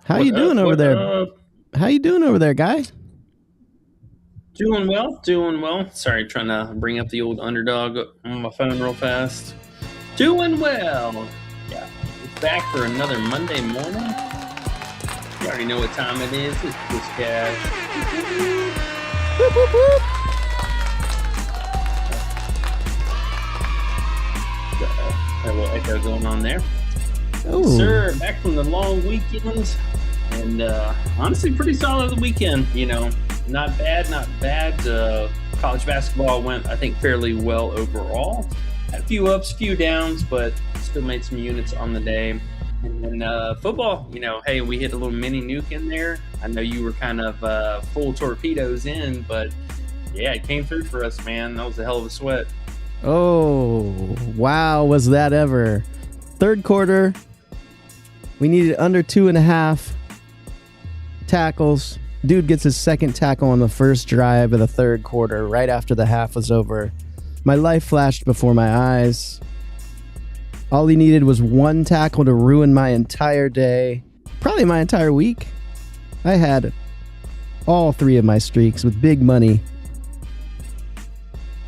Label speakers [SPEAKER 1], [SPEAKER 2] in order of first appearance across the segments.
[SPEAKER 1] How you doing over there? How you doing over there, guy?
[SPEAKER 2] Doing well. Sorry, trying to bring up the old Underdog on my phone real fast. Doing well. Yeah, it's back for another Monday morning. You already know what time it is. It's Push Cash.
[SPEAKER 1] Whoop, whoop, whoop.
[SPEAKER 2] Got a little echo going on there.
[SPEAKER 1] Ooh.
[SPEAKER 2] Sir, back from the long weekends. And honestly, pretty solid weekend. You know, not bad. College basketball went, I think, fairly well overall. Had a few ups, few downs, but still made some units on the day. And then football, you know, hey, we hit a little mini nuke in there. I know you were kind of full torpedoes in, but yeah, it came through for us, man. That was a hell of a sweat.
[SPEAKER 1] Oh, wow, was that ever. Third quarter, we needed under 2.5 tackles. Dude gets his second tackle on the first drive of the third quarter, right after the half was over. My life flashed before my eyes. All he needed was one tackle to ruin my entire day, probably my entire week. I had all 3 of my streaks with big money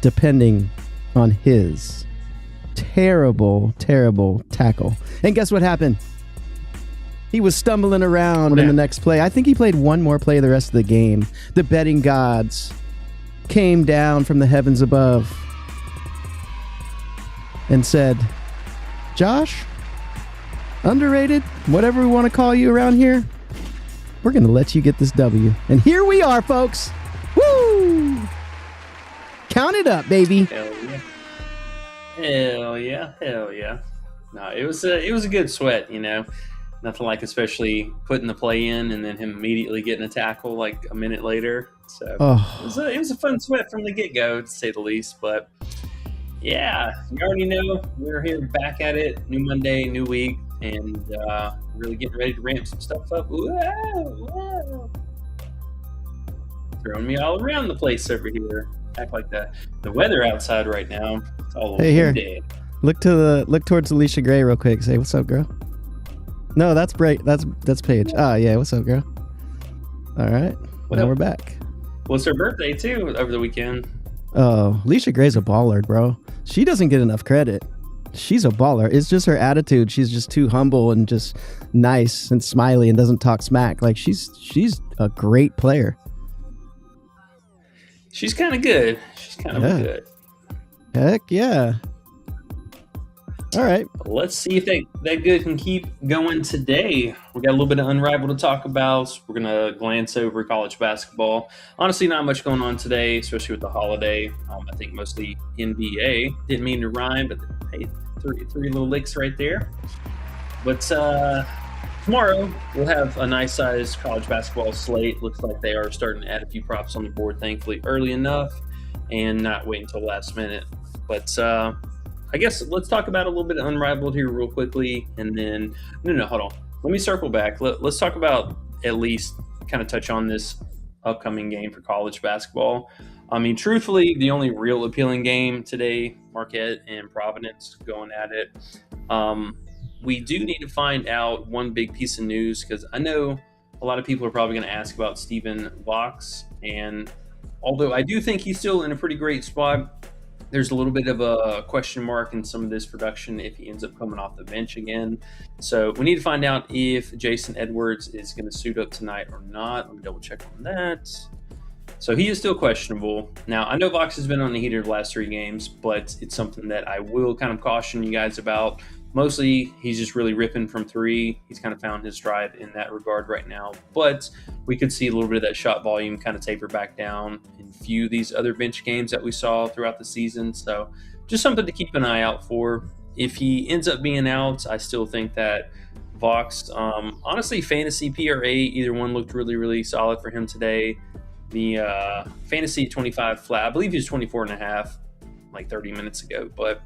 [SPEAKER 1] depending on his terrible tackle. And guess what happened? He was stumbling around in the next play. I think he played one more play the rest of the game. The betting gods came down from the heavens above and said, Josh, underrated, whatever we want to call you around here, we're going to let you get this W. And here we are, folks. Woo! Count it up, baby.
[SPEAKER 2] Hell yeah. No, it was a good sweat, you know. Nothing like especially putting the play in and then him immediately getting a tackle like a minute later. So it was a fun sweat from the get-go, to say the least. But yeah, you already know we're here back at it. New Monday, new week, and really getting ready to ramp some stuff up. Whoa. Throwing me all around the place over here. Act like the weather outside right now. It's all
[SPEAKER 1] hey, here.
[SPEAKER 2] Day.
[SPEAKER 1] Look towards Alicia Gray real quick. Say, what's up, girl? No, that's Paige. Yeah, what's up, girl? All right. Now we're back.
[SPEAKER 2] Well, it's her birthday, too, over the weekend.
[SPEAKER 1] Oh, Alicia Gray's a baller, bro. She doesn't get enough credit. She's a baller. It's just her attitude. She's just too humble and just nice and smiley and doesn't talk smack. Like, she's a great player.
[SPEAKER 2] She's kind of good. Good.
[SPEAKER 1] Heck yeah. All right.
[SPEAKER 2] Let's see if that good can keep going today. We got a little bit of Unrivaled to talk about. We're going to glance over college basketball. Honestly, not much going on today, especially with the holiday. I think mostly NBA. Didn't mean to rhyme, but hey, three little licks right there. But tomorrow, we'll have a nice-sized college basketball slate. Looks like they are starting to add a few props on the board, thankfully, early enough and not wait until last minute. But I guess let's talk about a little bit of Unrivaled here real quickly. And then, no, hold on. Let me circle back. Let's talk about at least kind of touch on this upcoming game for college basketball. I mean, truthfully, the only real appealing game today, Marquette and Providence going at it. We do need to find out one big piece of news because I know a lot of people are probably going to ask about Stephen Vox. And although I do think he's still in a pretty great spot, there's a little bit of a question mark in some of this production if he ends up coming off the bench again. So we need to find out if Jason Edwards is going to suit up tonight or not. Let me double check on that. So he is still questionable. Now, I know Vox has been on the heater the last 3 games, but it's something that I will kind of caution you guys about. Mostly, he's just really ripping from 3. He's kind of found his stride in that regard right now. But we could see a little bit of that shot volume kind of taper back down in a few of these other bench games that we saw throughout the season. So just something to keep an eye out for. If he ends up being out, I still think that Vox, honestly, fantasy PRA, either one looked really, really solid for him today. The fantasy 25 flat, I believe he was 24.5 like 30 minutes ago. But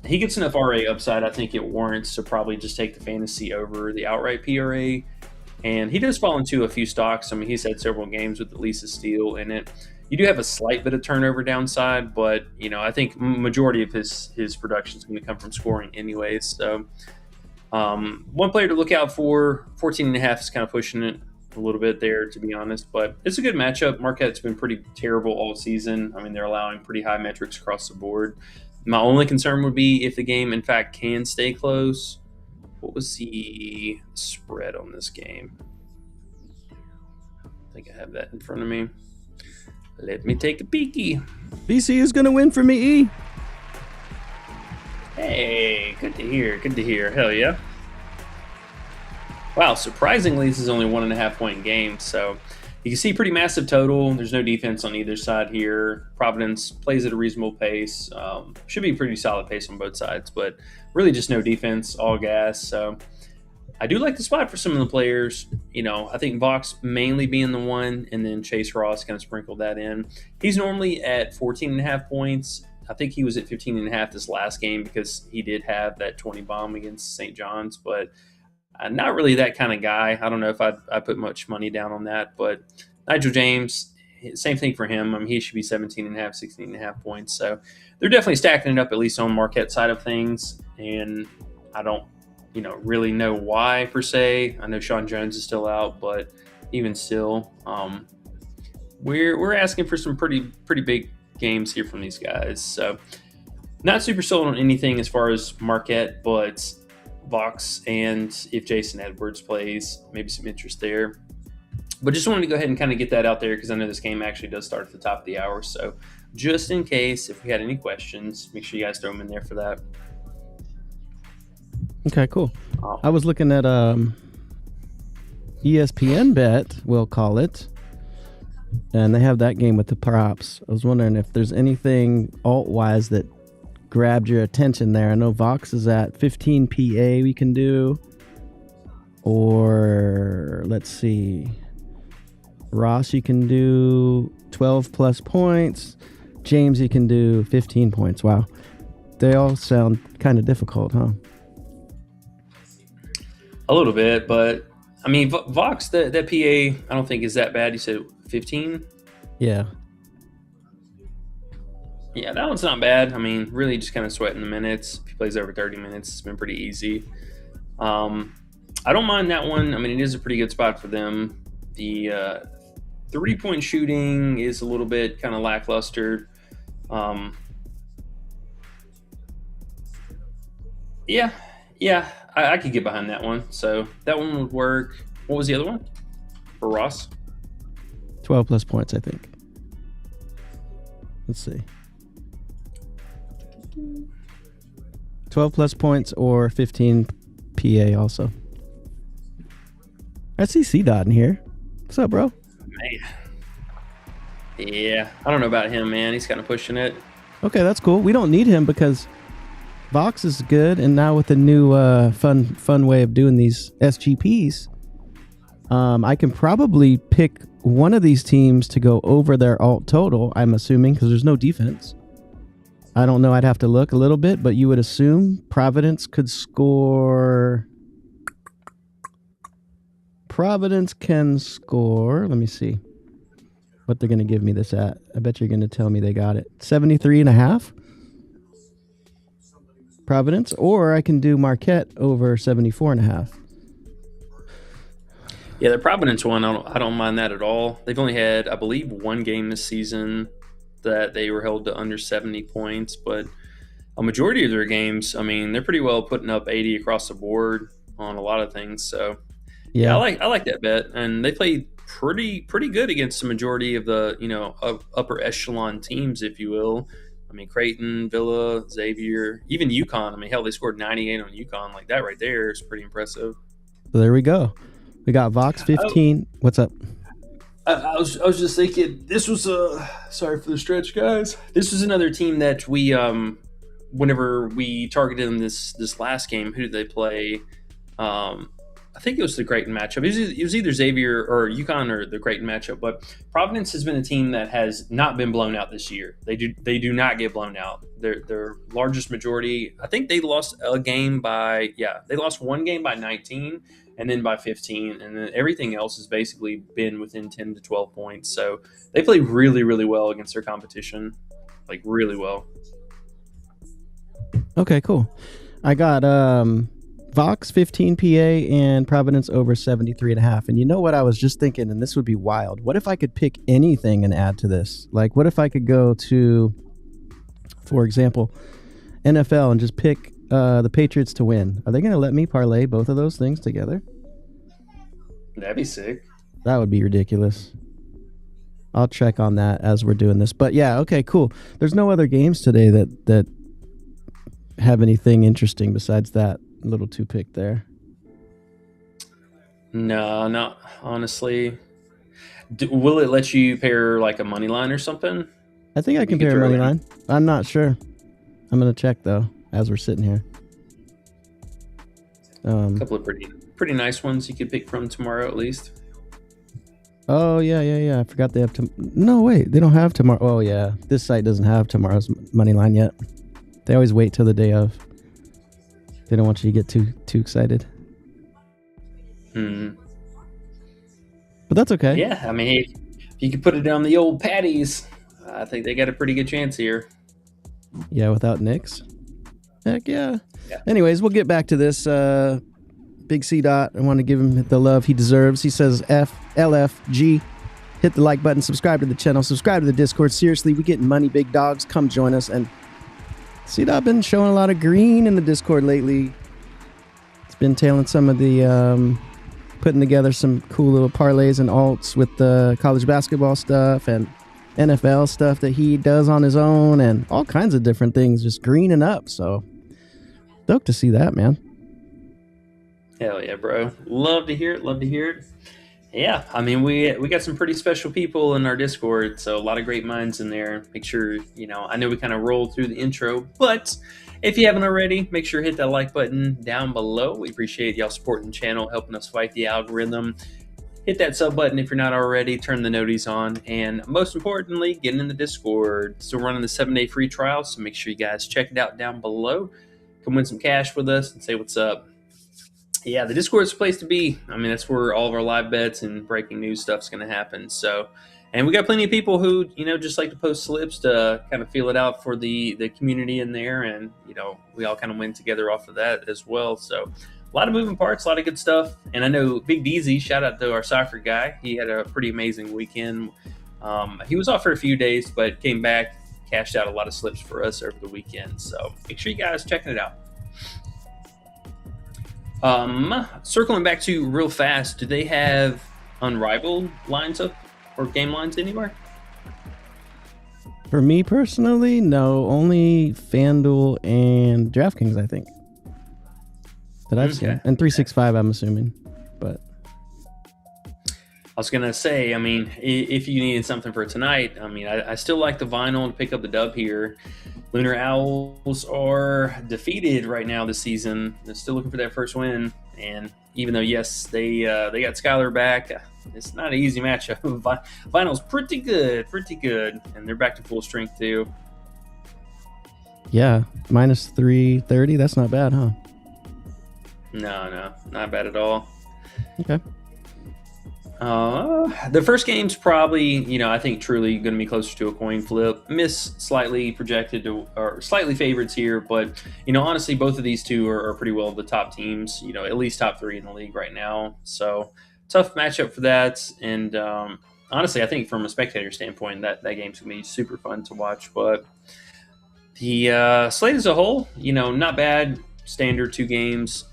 [SPEAKER 2] he gets enough RA upside. I think it warrants to probably just take the fantasy over the outright PRA. And he does fall into a few stocks. I mean, he's had several games with at least a steal in it. You do have a slight bit of turnover downside, but, you know, I think majority of his production is going to come from scoring anyways. So One player to look out for, 14.5 is kind of pushing it a little bit there, to be honest, but it's a good matchup. Marquette's been pretty terrible all season. I mean, they're allowing pretty high metrics across the board. My only concern would be if the game, in fact, can stay close. What was the spread on this game? I think I have that in front of me. Let me take a peeky.
[SPEAKER 1] BC is going to win for me, E.
[SPEAKER 2] Hey, good to hear. Good to hear. Hell yeah. Wow, surprisingly, this is only 1.5 point game. So you can see pretty massive total. There's no defense on either side here. Providence plays at a reasonable pace. Should be a pretty solid pace on both sides, but really just no defense, all gas. So I do like the spot for some of the players. I think Vox mainly being the one, and then Chase Ross kind of sprinkled that in. He's normally at 14.5 points. I think he was at 15.5 this last game because he did have that 20 bomb against St. John's, but not really that kind of guy. I don't know if I put much money down on that, but Nigel James, same thing for him. I mean, he should be 17.5, 16.5 points. So they're definitely stacking it up, at least on Marquette side of things. And I don't, really know why per se. I know Sean Jones is still out, but even still, we're asking for some pretty big games here from these guys. So not super sold on anything as far as Marquette, but Vox, and if Jason Edwards plays, maybe some interest there. But just wanted to go ahead and kind of get that out there because I know this game actually does start at the top of the hour. So just in case, if we had any questions, make sure you guys throw them in there for that.
[SPEAKER 1] Okay, cool. I was looking at ESPN Bet, we'll call it, and they have that game with the props. I was wondering if there's anything alt-wise that grabbed your attention there. I know Vox is at 15 PA we can do, or let's see, Ross you can do 12 plus points, James you can do 15 points. Wow, they all sound kind of difficult, huh?
[SPEAKER 2] A little bit, but I mean Vox, that PA I don't think is that bad. You said 15?
[SPEAKER 1] Yeah,
[SPEAKER 2] that one's not bad. I mean, really just kind of sweating the minutes. If he plays over 30 minutes, it's been pretty easy. I don't mind that one. I mean, it is a pretty good spot for them. The 3-point shooting is a little bit kind of lackluster. I could get behind that one. So that one would work. What was the other one for Ross?
[SPEAKER 1] 12 plus points, I think. Let's see. 12 plus points or 15 PA also. I see C-Dot in here. What's up, bro?
[SPEAKER 2] Man. Yeah, I don't know about him, man. He's kind of pushing it.
[SPEAKER 1] Okay, that's cool. We don't need him because Vox is good, and now with the new fun way of doing these SGPs, I can probably pick one of these teams to go over their alt total, I'm assuming, because there's no defense. I don't know. I'd have to look a little bit, but you would assume Providence could score. Providence can score. Let me see what they're going to give me this at. I bet you're going to tell me they got it. 73.5. Providence, or I can do Marquette over 74.5.
[SPEAKER 2] Yeah, the Providence one, I don't mind that at all. They've only had, I believe, one game this season that they were held to under 70 points, but a majority of their games, I mean, they're pretty well putting up 80 across the board on a lot of things. So yeah, I like that bet, and they played pretty good against the majority of the upper echelon teams, if you will. I mean, Creighton, Villa, Xavier, even UConn. I mean, hell, they scored 98 on UConn. Like that right there is pretty impressive.
[SPEAKER 1] So there we go. We got Vox 15. What's up?
[SPEAKER 2] I was just thinking, this was sorry for the stretch, guys. This was another team that we whenever we targeted them this last game. Who did they play? I think it was the Creighton matchup. It was either Xavier or UConn or the Creighton matchup. But Providence has been a team that has not been blown out this year. They do not get blown out. Their largest majority, I think they lost a game by they lost one game by 19 and then by 15, and then everything else has basically been within 10 to 12 points. So they play really, really well against their competition, like really well.
[SPEAKER 1] Okay, cool. I got Vox 15 PA and Providence over 73.5. And you know what I was just thinking, and this would be wild. What if I could pick anything and add to this? Like, what if I could go to, for example, NFL and just pick the Patriots to win? Are they going to let me parlay both of those things together?
[SPEAKER 2] That'd be sick.
[SPEAKER 1] That would be ridiculous. I'll check on that as we're doing this. But yeah, okay, cool. There's no other games today that have anything interesting besides that little 2-pick there.
[SPEAKER 2] No, not honestly. Will it let you pair like a money line or something?
[SPEAKER 1] I think I can pair a money line. I'm not sure. I'm going to check, though, as we're sitting here.
[SPEAKER 2] A couple of pretty nice ones you could pick from tomorrow, at least.
[SPEAKER 1] Oh, yeah. I forgot they have no, wait. They don't have tomorrow. Oh, yeah. This site doesn't have tomorrow's money line yet. They always wait till the day of. They don't want you to get too excited. But that's okay.
[SPEAKER 2] Yeah, I mean, if you could put it on the old Patties, I think they got a pretty good chance here.
[SPEAKER 1] Yeah, without Knicks. Heck yeah. Anyways, we'll get back to this. Big C Dot, I want to give him the love he deserves. He says LFG. Hit the like button, subscribe to the channel, subscribe to the Discord. Seriously, we getting money, big dogs. Come join us. And C Dot been showing a lot of green in the Discord lately. It's been tailing some of the putting together some cool little parlays and alts with the college basketball stuff and NFL stuff that he does on his own and all kinds of different things, just greening up. So stoked to see that, man.
[SPEAKER 2] Hell yeah, bro. Love to hear it. Yeah, I mean, we got some pretty special people in our Discord, so a lot of great minds in there. Make sure, I know we kind of rolled through the intro, but if you haven't already, make sure to hit that like button down below. We appreciate y'all supporting the channel, helping us fight the algorithm. Hit that sub button if you're not already, turn the noties on, and most importantly, get in the Discord. Still running the 7-day free trial, so make sure you guys check it out down below. Come win some cash with us and say what's up. Yeah, the Discord is the place to be. I mean, that's where all of our live bets and breaking news stuff is going to happen. So, and we got plenty of people who, just like to post slips to kind of feel it out for the community in there. And, we all kind of win together off of that as well. So a lot of moving parts, a lot of good stuff. And I know Big DZ, shout out to our soccer guy. He had a pretty amazing weekend. He was off for a few days, but came back, cashed out a lot of slips for us over the weekend. So make sure you guys checking it out. Circling back to real fast, do they have Unrivaled lines up or game lines anywhere?
[SPEAKER 1] For me personally, no. Only FanDuel and DraftKings, I think. That I've seen. And 365, I'm assuming. But
[SPEAKER 2] I was going to say, I mean, if you needed something for tonight, I mean, I still like the vinyl to pick up the dub here. Lunar Owls are defeated right now this season. They're still looking for that first win. And even though, yes, they got Skylar back, it's not an easy matchup. Vinyl's pretty good. And they're back to full strength, too.
[SPEAKER 1] Yeah, minus 330. That's not bad, huh?
[SPEAKER 2] No, not bad at all.
[SPEAKER 1] Okay.
[SPEAKER 2] The first game's probably, I think truly going to be closer to a coin flip. Miss slightly projected to, or slightly favorites here, but, honestly, both of these two are pretty well the top teams, at least top 3 in the league right now. So tough matchup for that. And honestly, I think from a spectator standpoint, that game's going to be super fun to watch. But the slate as a whole, not bad, standard 2 games.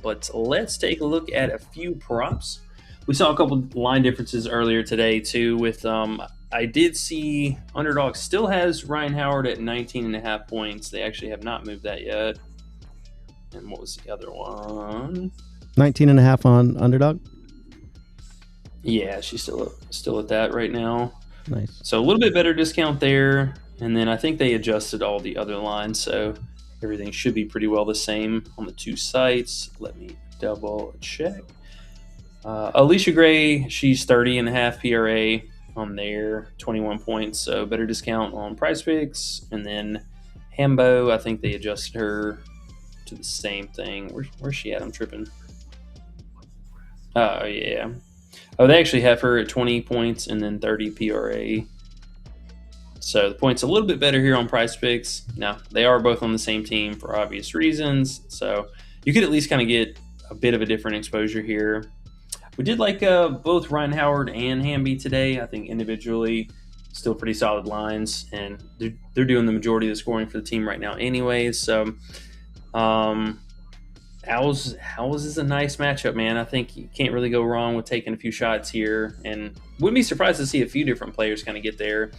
[SPEAKER 2] But let's take a look at a few props. We saw a couple line differences earlier today, too, with I did see Underdog still has Ryan Howard at 19.5 points. They actually have not moved that yet. And what was the other one?
[SPEAKER 1] 19.5 on Underdog?
[SPEAKER 2] Yeah, she's still at that right now.
[SPEAKER 1] Nice.
[SPEAKER 2] So a little bit better discount there. And then I think they adjusted all the other lines, so everything should be pretty well the same on the 2 sites. Let me double check. Alicia Gray, she's 30.5 PRA on there, 21 points, so better discount on Prizepicks. And then Hambo, I think they adjusted her to the same thing. Where's she at? I'm tripping. Oh, yeah. Oh, they actually have her at 20 points and then 30 PRA. So the points a little bit better here on Prizepicks. Now, they are both on the same team for obvious reasons, so you could at least kind of get a bit of a different exposure here. We did like both Ryan Howard and Hamby today. I think individually, still pretty solid lines, and they're doing the majority of the scoring for the team right now anyways. So Owls is a nice matchup, man. I think you can't really go wrong with taking a few shots here, and wouldn't be surprised to see a few different players kind of get there.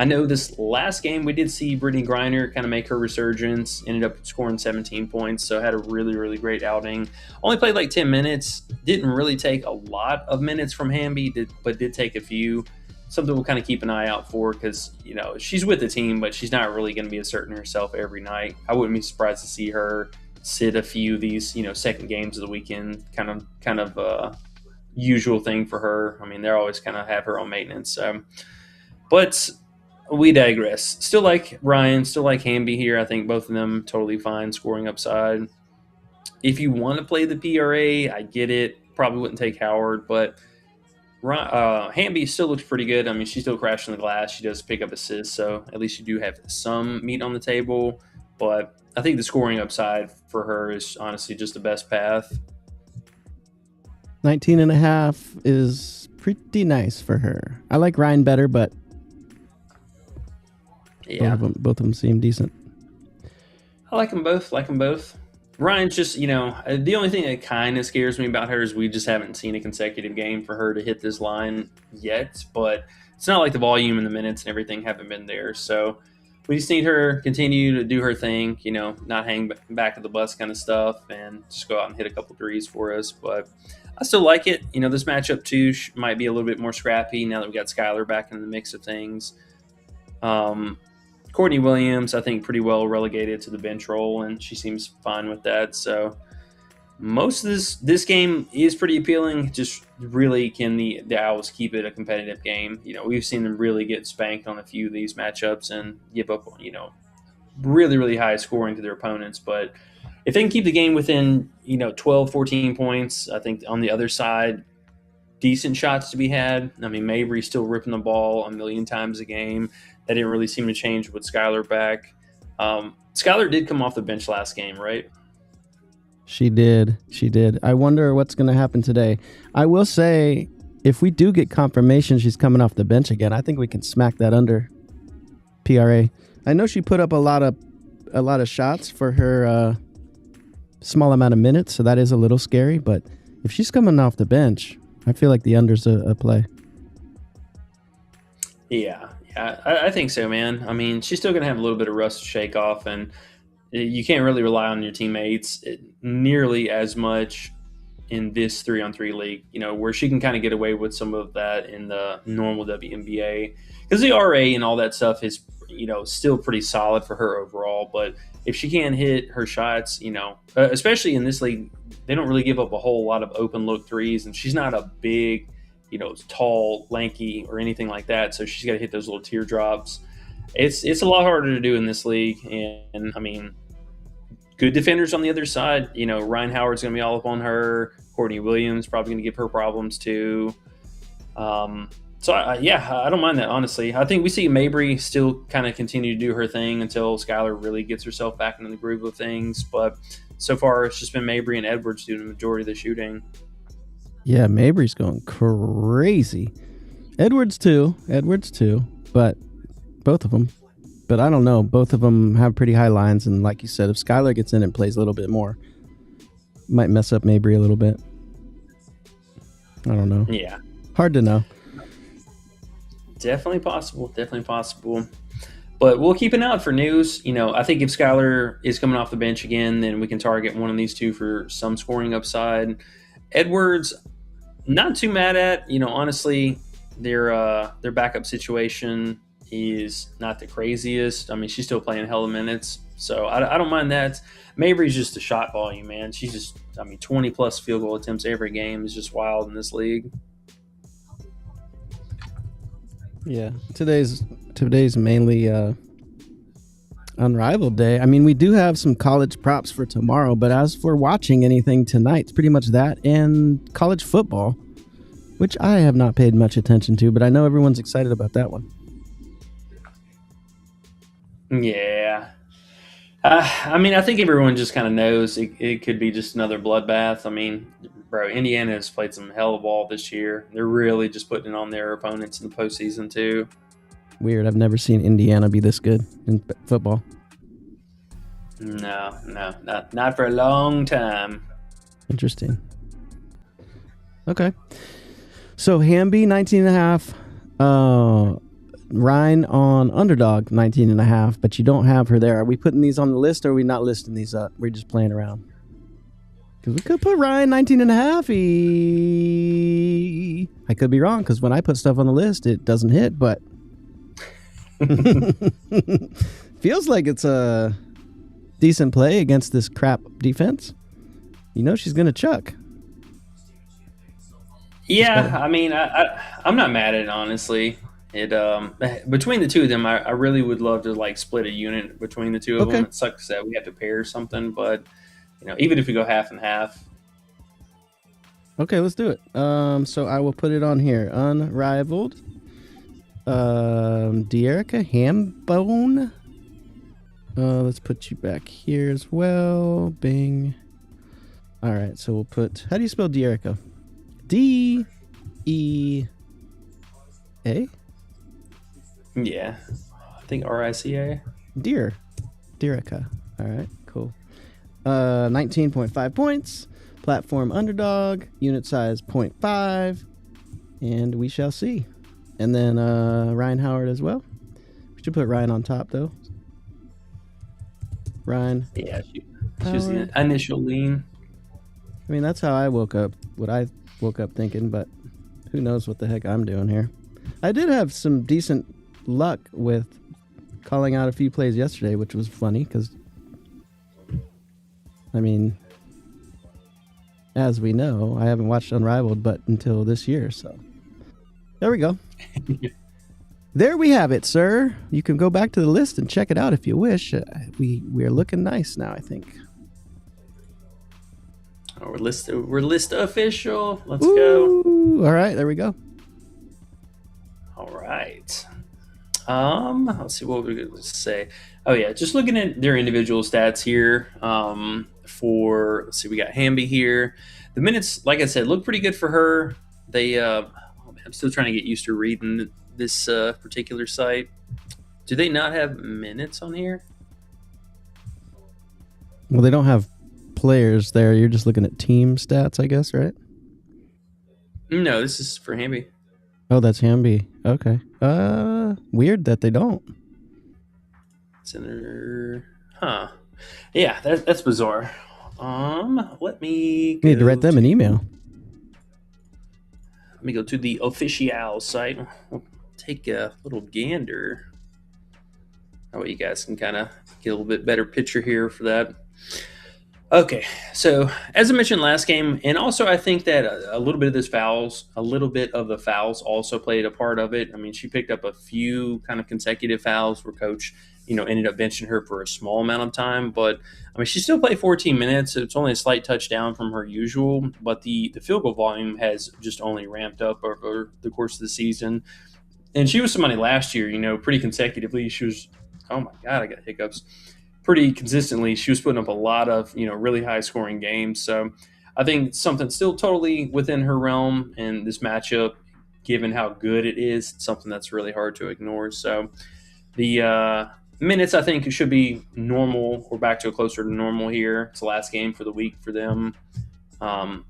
[SPEAKER 2] I know this last game we did see Brittany Griner kind of make her resurgence, ended up scoring 17 points, so had a really, really great outing. Only played like 10 minutes, didn't really take a lot of minutes from Hamby, but did take a few. Something we'll kind of keep an eye out for because, she's with the team, but she's not really going to be asserting herself every night. I wouldn't be surprised to see her sit a few of these, second games of the weekend, kind of usual thing for her. I mean, they're always kind of have her on maintenance. But we digress. Still like Ryan, still like Hamby here. I think both of them totally fine scoring upside. If you want to play the PRA, I get it. Probably wouldn't take Howard, but Hamby still looks pretty good. I mean, she's still crashing the glass. She does pick up assists, so at least you do have some meat on the table. But I think the scoring upside for her is honestly just the best path.
[SPEAKER 1] 19.5 is pretty nice for her. I like Ryan better, but
[SPEAKER 2] yeah,
[SPEAKER 1] both of them seem decent.
[SPEAKER 2] I like them both. Ryan's just, the only thing that kind of scares me about her is we just haven't seen a consecutive game for her to hit this line yet. But it's not like the volume and the minutes and everything haven't been there. So we just need her continue to do her thing, not hang back of the bus kind of stuff and just go out and hit a couple threes for us. But I still like it. This matchup too might be a little bit more scrappy now that we got Skylar back in the mix of things. Courtney Williams, I think, pretty well relegated to the bench role, and she seems fine with that. So most of this game is pretty appealing. Just really, can the Owls keep it a competitive game? We've seen them really get spanked on a few of these matchups and give up, really, really high scoring to their opponents. But if they can keep the game within, 12, 14 points, I think on the other side, decent shots to be had. I mean, Mabry's still ripping the ball a million times a game. That didn't really seem to change with Skylar back. Skylar did come off the bench last game, right?
[SPEAKER 1] She did. I wonder what's going to happen today. I will say, if we do get confirmation she's coming off the bench again, I think we can smack that under PRA. I know she put up a lot of shots for her small amount of minutes, so that is a little scary. But if she's coming off the bench, I feel like the under's a play.
[SPEAKER 2] Yeah, I think so, man. I mean, she's still going to have a little bit of rust to shake off, and you can't really rely on your teammates nearly as much in this 3-on-3 league, where she can kind of get away with some of that in the normal WNBA. Because the RA and all that stuff is, still pretty solid for her overall. But if she can't hit her shots, especially in this league, they don't really give up a whole lot of open look threes, and she's not a big, tall, lanky, or anything like that. So she's got to hit those little teardrops. It's a lot harder to do in this league. And I mean, good defenders on the other side. Ryan Howard's going to be all up on her. Courtney Williams probably going to give her problems too. So I don't mind that, honestly. I think we see Mabry still kind of continue to do her thing until Skylar really gets herself back into the groove of things. But so far, it's just been Mabry and Edwards doing the majority of the shooting.
[SPEAKER 1] Yeah, Mabry's going crazy. Edwards too, but both of them. But I don't know. Both of them have pretty high lines, and like you said, if Skylar gets in and plays a little bit more, might mess up Mabry a little bit. I don't know.
[SPEAKER 2] Yeah.
[SPEAKER 1] Hard to know.
[SPEAKER 2] Definitely possible. But we'll keep an eye out for news. I think if Skylar is coming off the bench again, then we can target one of these two for some scoring upside. Edwards, not too mad at. Honestly, their backup situation is not the craziest. I mean, she's still playing hella minutes, so I don't mind that. Mabry's just a shot volume, man. She's just, 20-plus field goal attempts every game is just wild in this league.
[SPEAKER 1] Yeah, today's mainly Unrivaled day. I mean, we do have some college props for tomorrow, but as for watching anything tonight, it's pretty much that and college football, which I have not paid much attention to, but I know everyone's excited about that one.
[SPEAKER 2] Yeah. I mean, I think everyone just kind of knows it could be just another bloodbath. I mean, bro, Indiana has played some hell of ball this year. They're really just putting it on their opponents in the postseason too.
[SPEAKER 1] Weird. I've never seen Indiana be this good in football.
[SPEAKER 2] No, not for a long time.
[SPEAKER 1] Interesting. Okay. So Hamby, 19.5. Ryan on Underdog, 19.5. But you don't have her there. Are we putting these on the list, or are we not listing these up? We're just playing around. Because we could put Ryan 19.5. I could be wrong, because when I put stuff on the list, it doesn't hit, but feels like it's a decent play against this crap defense. You know she's going to chuck.
[SPEAKER 2] Yeah, I mean, I'm not mad at it, honestly. It between the two of them, I really would love to like split a unit between the two of them. It sucks that we have to pair something, but even if we go half and half.
[SPEAKER 1] Okay, let's do it. So I will put it on here. Unrivaled. De'Erica Hambone. Let's put you back here as well. Bing. All right, so we'll put. How do you spell De'Erica? D-E-A?
[SPEAKER 2] Yeah, I think R-I-C-A.
[SPEAKER 1] De'Erica. All right, cool. 19.5 points. Platform Underdog. Unit size 0.5. And we shall see. And then Ryan Howard as well. We should put Ryan on top, though. Ryan.
[SPEAKER 2] Yeah, she's the initial lean.
[SPEAKER 1] I mean, that's how I woke up. What I woke up thinking, but who knows what the heck I'm doing here. I did have some decent luck with calling out a few plays yesterday, which was funny because, I mean, as we know, I haven't watched Unrivaled but until this year, so there we go. There we have it, sir. You can go back to the list and check it out if you wish. We're looking nice now, I think.
[SPEAKER 2] We're list official. Let's go.
[SPEAKER 1] All right, there we go.
[SPEAKER 2] All right. Let's see what we're going to say. Oh yeah, just looking at their individual stats here. Let's see, we got Hamby here. The minutes, like I said, look pretty good for her. I'm still trying to get used to reading this particular site. Do they not have minutes on here?
[SPEAKER 1] Well, they don't have players there. You're just looking at team stats, I guess, right?
[SPEAKER 2] No, this is for Hamby.
[SPEAKER 1] Oh, that's Hamby. Okay. Weird that they don't.
[SPEAKER 2] Center. Huh. Yeah, that's bizarre. Let me.
[SPEAKER 1] You need to write them an email.
[SPEAKER 2] Let me go to the official site. We'll take a little gander. That way you guys can kind of get a little bit better picture here for that. Okay, so as I mentioned last game, and also I think that a little bit of the fouls also played a part of it. I mean, she picked up a few kind of consecutive fouls where coach, ended up benching her for a small amount of time. But I mean, she still played 14 minutes. So it's only a slight touchdown from her usual, but the field goal volume has just only ramped up over the course of the season. And she was somebody last year, pretty consecutively. She was, oh my God, I got hiccups. Pretty consistently, she was putting up a lot of, really high scoring games. So I think something still totally within her realm, and this matchup, given how good it is, something that's really hard to ignore. So the minutes, I think, should be normal. We're back to closer to normal here. It's the last game for the week for them. I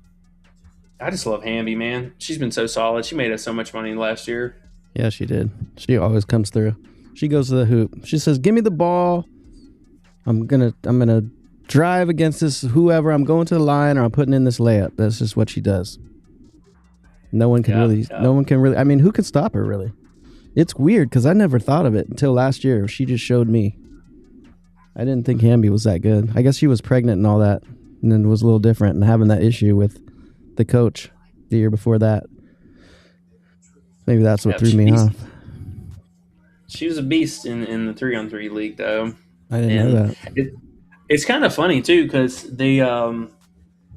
[SPEAKER 2] just love Hamby, man. She's been so solid. She made us so much money last year.
[SPEAKER 1] Yeah, she did. She always comes through. She goes to the hoop. She says, "Give me the ball. I'm gonna drive against this whoever. I'm going to the line, or I'm putting in this layup." That's just what she does. No one can really. I mean, who can stop her really? It's weird because I never thought of it until last year. She just showed me. I didn't think Hamby was that good. I guess she was pregnant and all that, and then it was a little different and having that issue with the coach the year before that. Maybe that's what threw me off.
[SPEAKER 2] She was a beast in the 3-on-3 league, though.
[SPEAKER 1] I didn't know that.
[SPEAKER 2] It's kind of funny too because they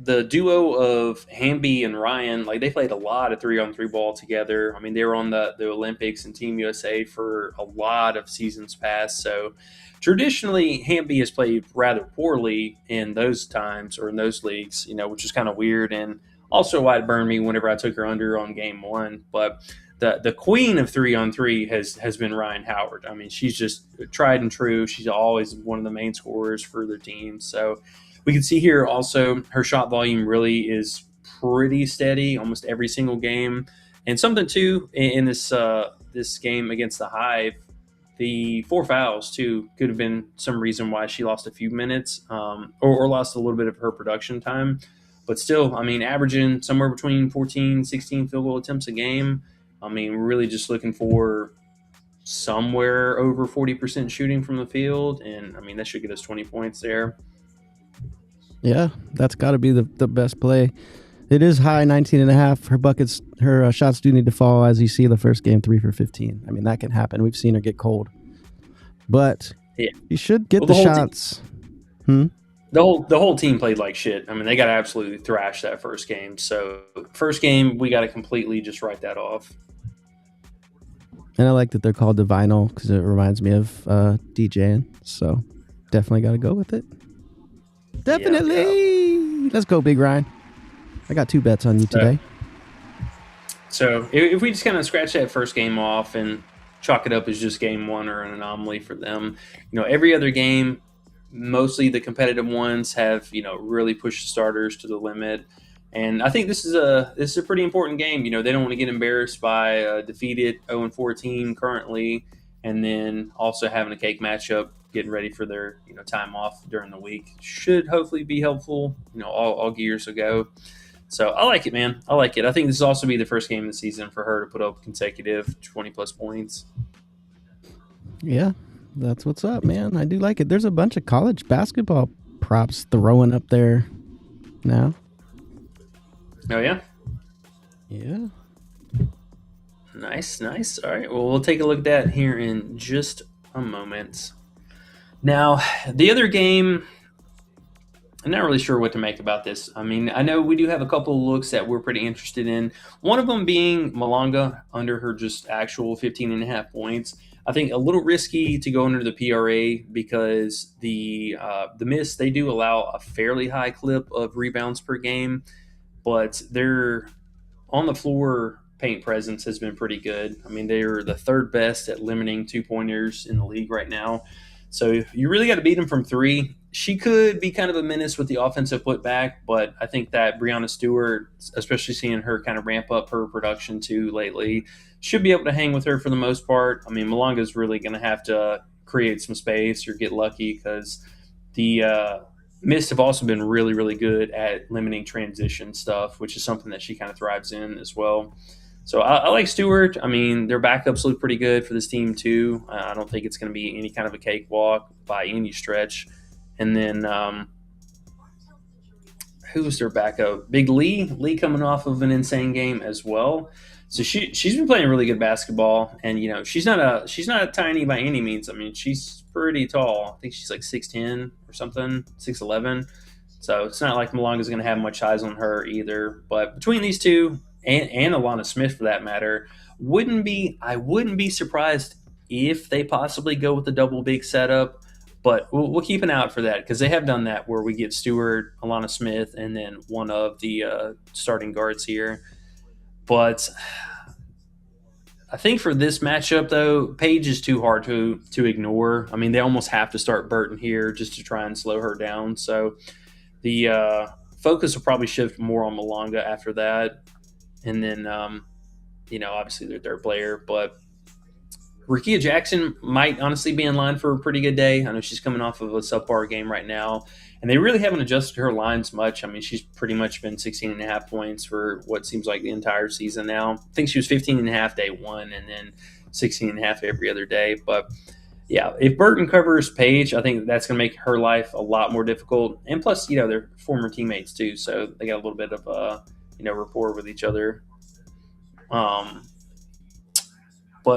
[SPEAKER 2] the duo of Hamby and Ryan, like they played a lot of 3-on-3 ball together. I mean, they were on the Olympics and Team USA for a lot of seasons past. So traditionally, Hamby has played rather poorly in those times or in those leagues, which is kind of weird. And also why it burned me whenever I took her under on game one. But the queen of 3-on-3 has been Ryan Howard. I mean, she's just tried and true. She's always one of the main scorers for their team. So we can see here also her shot volume really is pretty steady almost every single game. And something too in this game against the Hive, the 4 fouls too could have been some reason why she lost a few minutes or lost a little bit of her production time. But still, I mean, averaging somewhere between 14, 16 field goal attempts a game. I mean, we're really just looking for somewhere over 40% shooting from the field. And I mean, that should get us 20 points there.
[SPEAKER 1] Yeah, that's got to be the best play. It is high, 19.5. Her buckets, her shots do need to fall, as you see the first game, 3 for 15. I mean, that can happen. We've seen her get cold, but
[SPEAKER 2] yeah,
[SPEAKER 1] you should get the shots.
[SPEAKER 2] The whole team played like shit. I mean, they got to absolutely thrash that first game. So first game, we got to completely just write that off.
[SPEAKER 1] And I like that they're called the vinyl because it reminds me of DJing. So definitely got to go with it. Definitely. Yeah. Let's go, Big Ryan. I got 2 bets on you today.
[SPEAKER 2] So if we just kind of scratch that first game off and chalk it up as just game one or an anomaly for them, every other game, mostly the competitive ones have, really pushed the starters to the limit. And I think this is a pretty important game. They don't want to get embarrassed by a defeated 0-4 team currently, and then also having a cake matchup, getting ready for their time off during the week should hopefully be helpful. All gears will go. So I like it, man. I like it. I think this will also be the first game of the season for her to put up consecutive 20-plus points.
[SPEAKER 1] Yeah, that's what's up, man. I do like it. There's a bunch of college basketball props throwing up there now.
[SPEAKER 2] Oh, yeah?
[SPEAKER 1] Yeah.
[SPEAKER 2] Nice. All right. Well, we'll take a look at that here in just a moment. Now, the other game, I'm not really sure what to make about this. I mean, I know we do have a couple of looks that we're pretty interested in. One of them being Malanga under her just actual 15.5 points. I think a little risky to go under the PRA because the Mist, they do allow a fairly high clip of rebounds per game, but their on the floor paint presence has been pretty good. I mean, they're the 3rd best at limiting 2-pointers in the league right now. So you really got to beat them from 3. She could be kind of a menace with the offensive putback, but I think that Breanna Stewart, especially seeing her kind of ramp up her production too lately, should be able to hang with her for the most part. I mean, Malanga's really going to have to create some space or get lucky because the Mist have also been really, really good at limiting transition stuff, which is something that she kind of thrives in as well. So I like Stewart. I mean, their backups look pretty good for this team too. I don't think it's going to be any kind of a cakewalk by any stretch. And then who's their backup? Big Lee. Lee coming off of an insane game as well. So she's been playing really good basketball, and she's not a tiny by any means. I mean, she's pretty tall. I think she's like 6'10" or something, 6'11". So it's not like Malanga's going to have much size on her either. But between these two and Alana Smith for that matter, I wouldn't be surprised if they possibly go with the double big setup. But we'll keep an eye out for that because they have done that where we get Stewart, Alana Smith, and then one of the starting guards here. But I think for this matchup, though, Paige is too hard to ignore. I mean, they almost have to start Burton here just to try and slow her down. So the focus will probably shift more on Malanga after that. And then, obviously their 3rd player. But Rakia Jackson might honestly be in line for a pretty good day. I know she's coming off of a subpar game right now. And they really haven't adjusted her lines much. I mean, she's pretty much been 16.5 points for what seems like the entire season now. I think she was 15.5 day one and then 16.5 every other day. But, yeah, if Burton covers Paige, I think that's going to make her life a lot more difficult. And plus, they're former teammates too, so they got a little bit of rapport with each other. But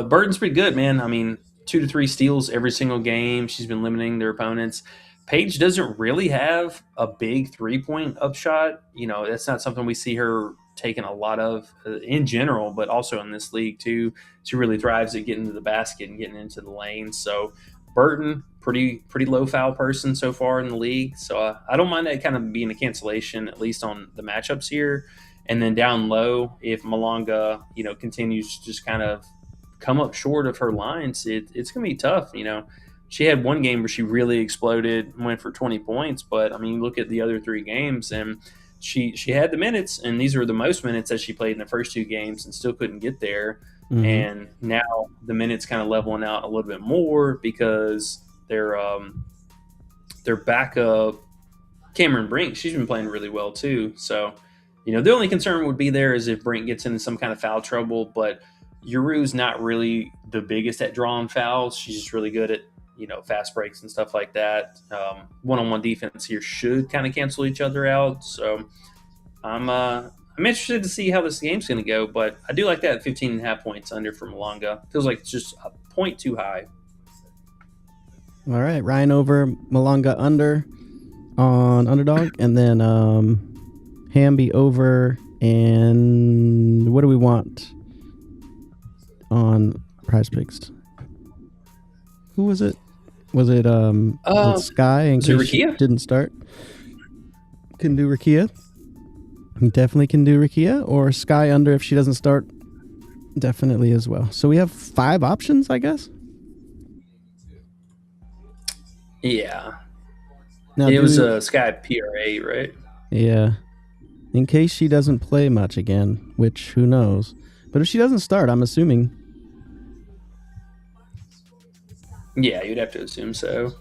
[SPEAKER 2] Burton's pretty good, man. I mean, 2 to 3 steals every single game. She's been limiting their opponents. Paige doesn't really have a big 3-point upshot. That's not something we see her taking a lot of in general, but also in this league too. She really thrives at getting to the basket and getting into the lane. So Burton, pretty low foul person so far in the league. So I don't mind that kind of being a cancellation, at least on the matchups here. And then down low, if Malonga, continues to just kind of come up short of her lines, it's going to be tough. She had one game where she really exploded and went for 20 points. But, I mean, look at the other 3 games, and she had the minutes, and these were the most minutes that she played in the first 2 games and still couldn't get there. Mm-hmm. And now the minutes kind of leveling out a little bit more because their backup, Cameron Brink, she's been playing really well too. So, the only concern would be there is if Brink gets into some kind of foul trouble, but Yuru's not really the biggest at drawing fouls. She's just really good at fast breaks and stuff like that. One-on-one defense here should kind of cancel each other out. So I'm interested to see how this game's going to go, but I do like that 15.5 points under for Malonga. Feels like it's just a point too high.
[SPEAKER 1] All right, Ryan over, Malonga under on Underdog, and then Hamby over, and what do we want on Prizepicks? Who was it? Was it Sky in case she didn't start? Can do Rakia. Definitely can do Rakia, or Sky under if she doesn't start. Definitely as well. So we have 5 options, I guess.
[SPEAKER 2] Yeah. Now, it was a Sky PRA, right?
[SPEAKER 1] Yeah. In case she doesn't play much again, which who knows. But if she doesn't start, I'm assuming.
[SPEAKER 2] Yeah, you'd have to assume so.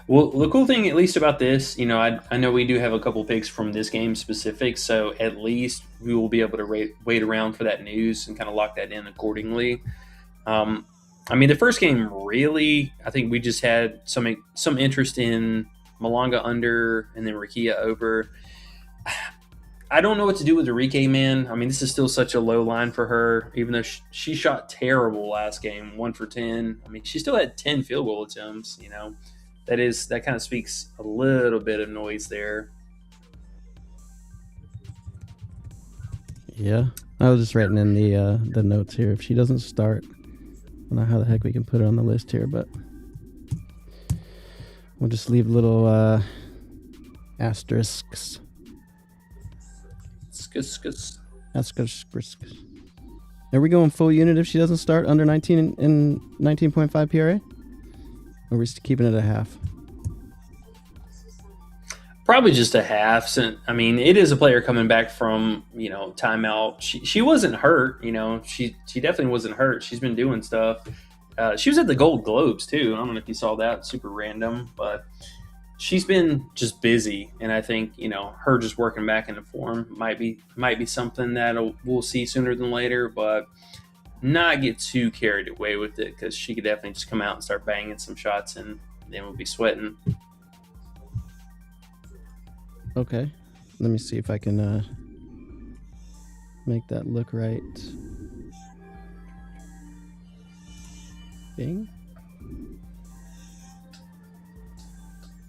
[SPEAKER 2] Well, the cool thing, at least about this, I know we do have a couple picks from this game specific, so at least we will be able to wait around for that news and kind of lock that in accordingly. The first game really, I think we just had some interest in Malonga under and then Rakia over. I don't know what to do with Enrique, man. This is still such a low line for her, even though she shot terrible last game, 1 for 10. She still had 10 field goal attempts, That kind of speaks a little bit of noise there.
[SPEAKER 1] Yeah. I was just writing in the notes here. If she doesn't start, I don't know how the heck we can put it on the list here, but we'll just leave little asterisks. Asterisks. Are we going full unit if she doesn't start under 19 and 19.5 PRA? Or are we keeping it a half?
[SPEAKER 2] Probably just a half. It is a player coming back from, timeout. She wasn't hurt, She definitely wasn't hurt. She's been doing stuff. She was at the Gold Globes, too. I don't know if you saw that. Super random. But she's been just busy. And I think, her just working back into form might be something that we'll see sooner than later. But not get too carried away with it because she could definitely just come out and start banging some shots and then we'll be sweating.
[SPEAKER 1] Okay. Let me see if I can make that look right. Bing.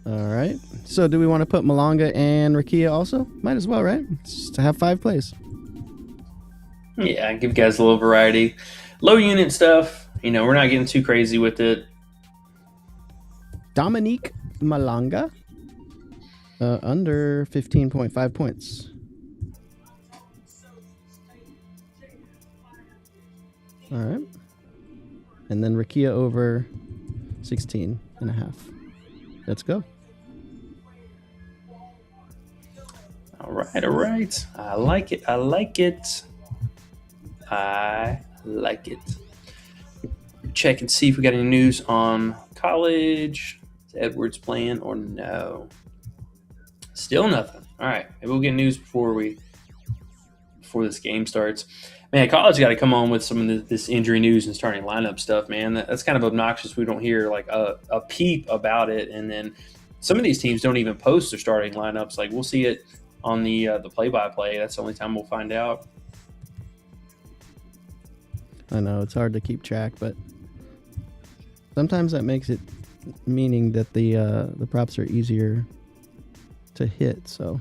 [SPEAKER 1] All right. So do we want to put Malonga and Rakia also? Might as well, right? Just to have 5 plays.
[SPEAKER 2] Yeah, give guys a little variety. Low unit stuff, we're not getting too crazy with it.
[SPEAKER 1] Dominique Malonga, under 15.5 points. All right. And then Rakia over 16 and a half. Let's go.
[SPEAKER 2] All right. I like it. Check and see if we got any news on college. Is Edwards playing or no? Still nothing. All right. Maybe we'll get news before this game starts. Man, college got to come on with some of this injury news and starting lineup stuff, man. That's kind of obnoxious. We don't hear like a peep about it. And then some of these teams don't even post their starting lineups. Like we'll see it on the play-by-play. That's the only time we'll find out.
[SPEAKER 1] I know it's hard to keep track, but sometimes that makes it meaning that the props are easier to hit. So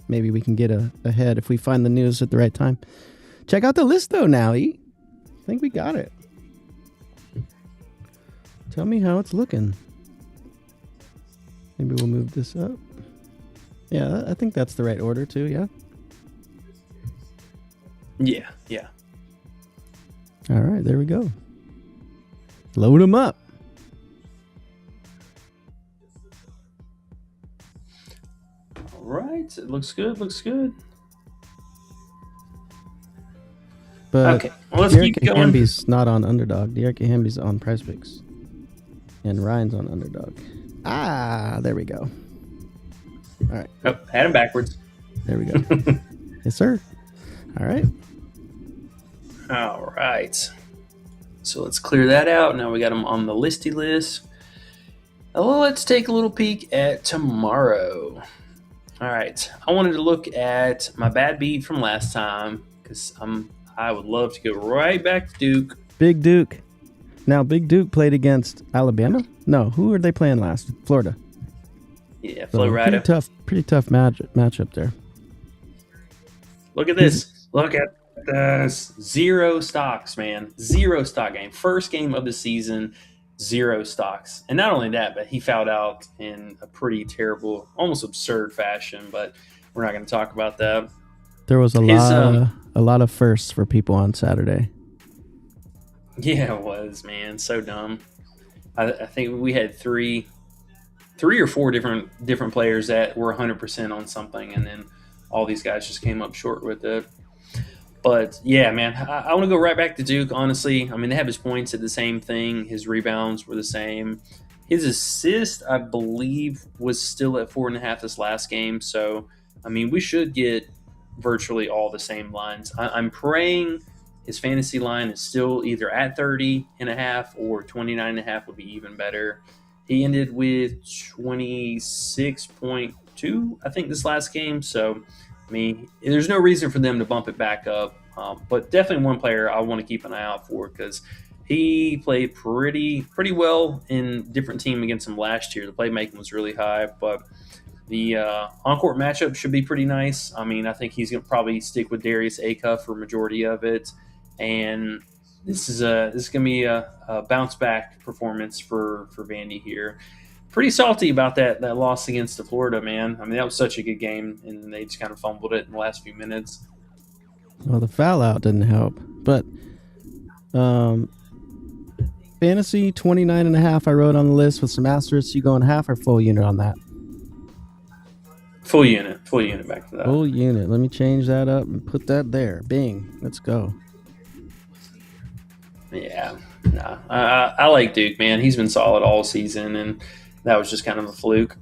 [SPEAKER 1] maybe we can get ahead if we find the news at the right time. Check out the list though now, E. I think we got it. Tell me how it's looking. Maybe we'll move this up. Yeah, I think that's the right order too, yeah?
[SPEAKER 2] Yeah.
[SPEAKER 1] All right, there we go. Load them up.
[SPEAKER 2] All right, it looks good.
[SPEAKER 1] But
[SPEAKER 2] okay, well, let's keep going.
[SPEAKER 1] Hamby's not on Underdog. De'Arca Hamby's on Prizepicks. And Ryan's on Underdog. Ah, there we go. All right.
[SPEAKER 2] Oh, had him backwards.
[SPEAKER 1] There we go. Yes, sir. All right.
[SPEAKER 2] All right. So let's clear that out. Now we got them on the listy list. Well, let's take a little peek at tomorrow. All right. I wanted to look at my bad beat from last time because I would love to go right back to Duke.
[SPEAKER 1] Big Duke. Now, Big Duke played against Alabama? No, who were they playing last? Florida.
[SPEAKER 2] Yeah, Florida.
[SPEAKER 1] Pretty tough matchup there.
[SPEAKER 2] Look at this. Look at this. 0 stocks, man. 0 stock game. First game of the season, 0 stocks. And not only that, but he fouled out in a pretty terrible, almost absurd fashion. But we're not going to talk about that.
[SPEAKER 1] There was a lot of firsts for people on Saturday.
[SPEAKER 2] Yeah, it was, man. So dumb. I think we had three or four different players that were 100% on something, and then all these guys just came up short with it. But yeah, man, I want to go right back to Duke. Honestly, I mean, they have his points at the same thing. His rebounds were the same. His assist, I believe, was still at 4.5 this last game. So, I mean, we should get virtually all the same lines. I'm praying his fantasy line is still either at 30.5 or 29.5 would be even better. He ended with 26.2, I think, this last game. So, I mean, there's no reason for them to bump it back up. But definitely one player I want to keep an eye out for because he played pretty well in different team against him last year. The playmaking was really high, but the on-court matchup should be pretty nice. I mean, I think he's going to probably stick with Darius Acuff for majority of it. And this is going to be a bounce-back performance for Vandy here. Pretty salty about that loss against the Florida, man. I mean, that was such a good game, and they just kind of fumbled it in the last few minutes.
[SPEAKER 1] Well, the foul out didn't help. But fantasy 29.5 I wrote on the list with some asterisks. You going half or full unit on that?
[SPEAKER 2] Full unit back to that.
[SPEAKER 1] Full unit. Let me change that up and put that there. Bing. Let's go.
[SPEAKER 2] Yeah. Nah. I like Duke, man. He's been solid all season, and that was just kind of a fluke.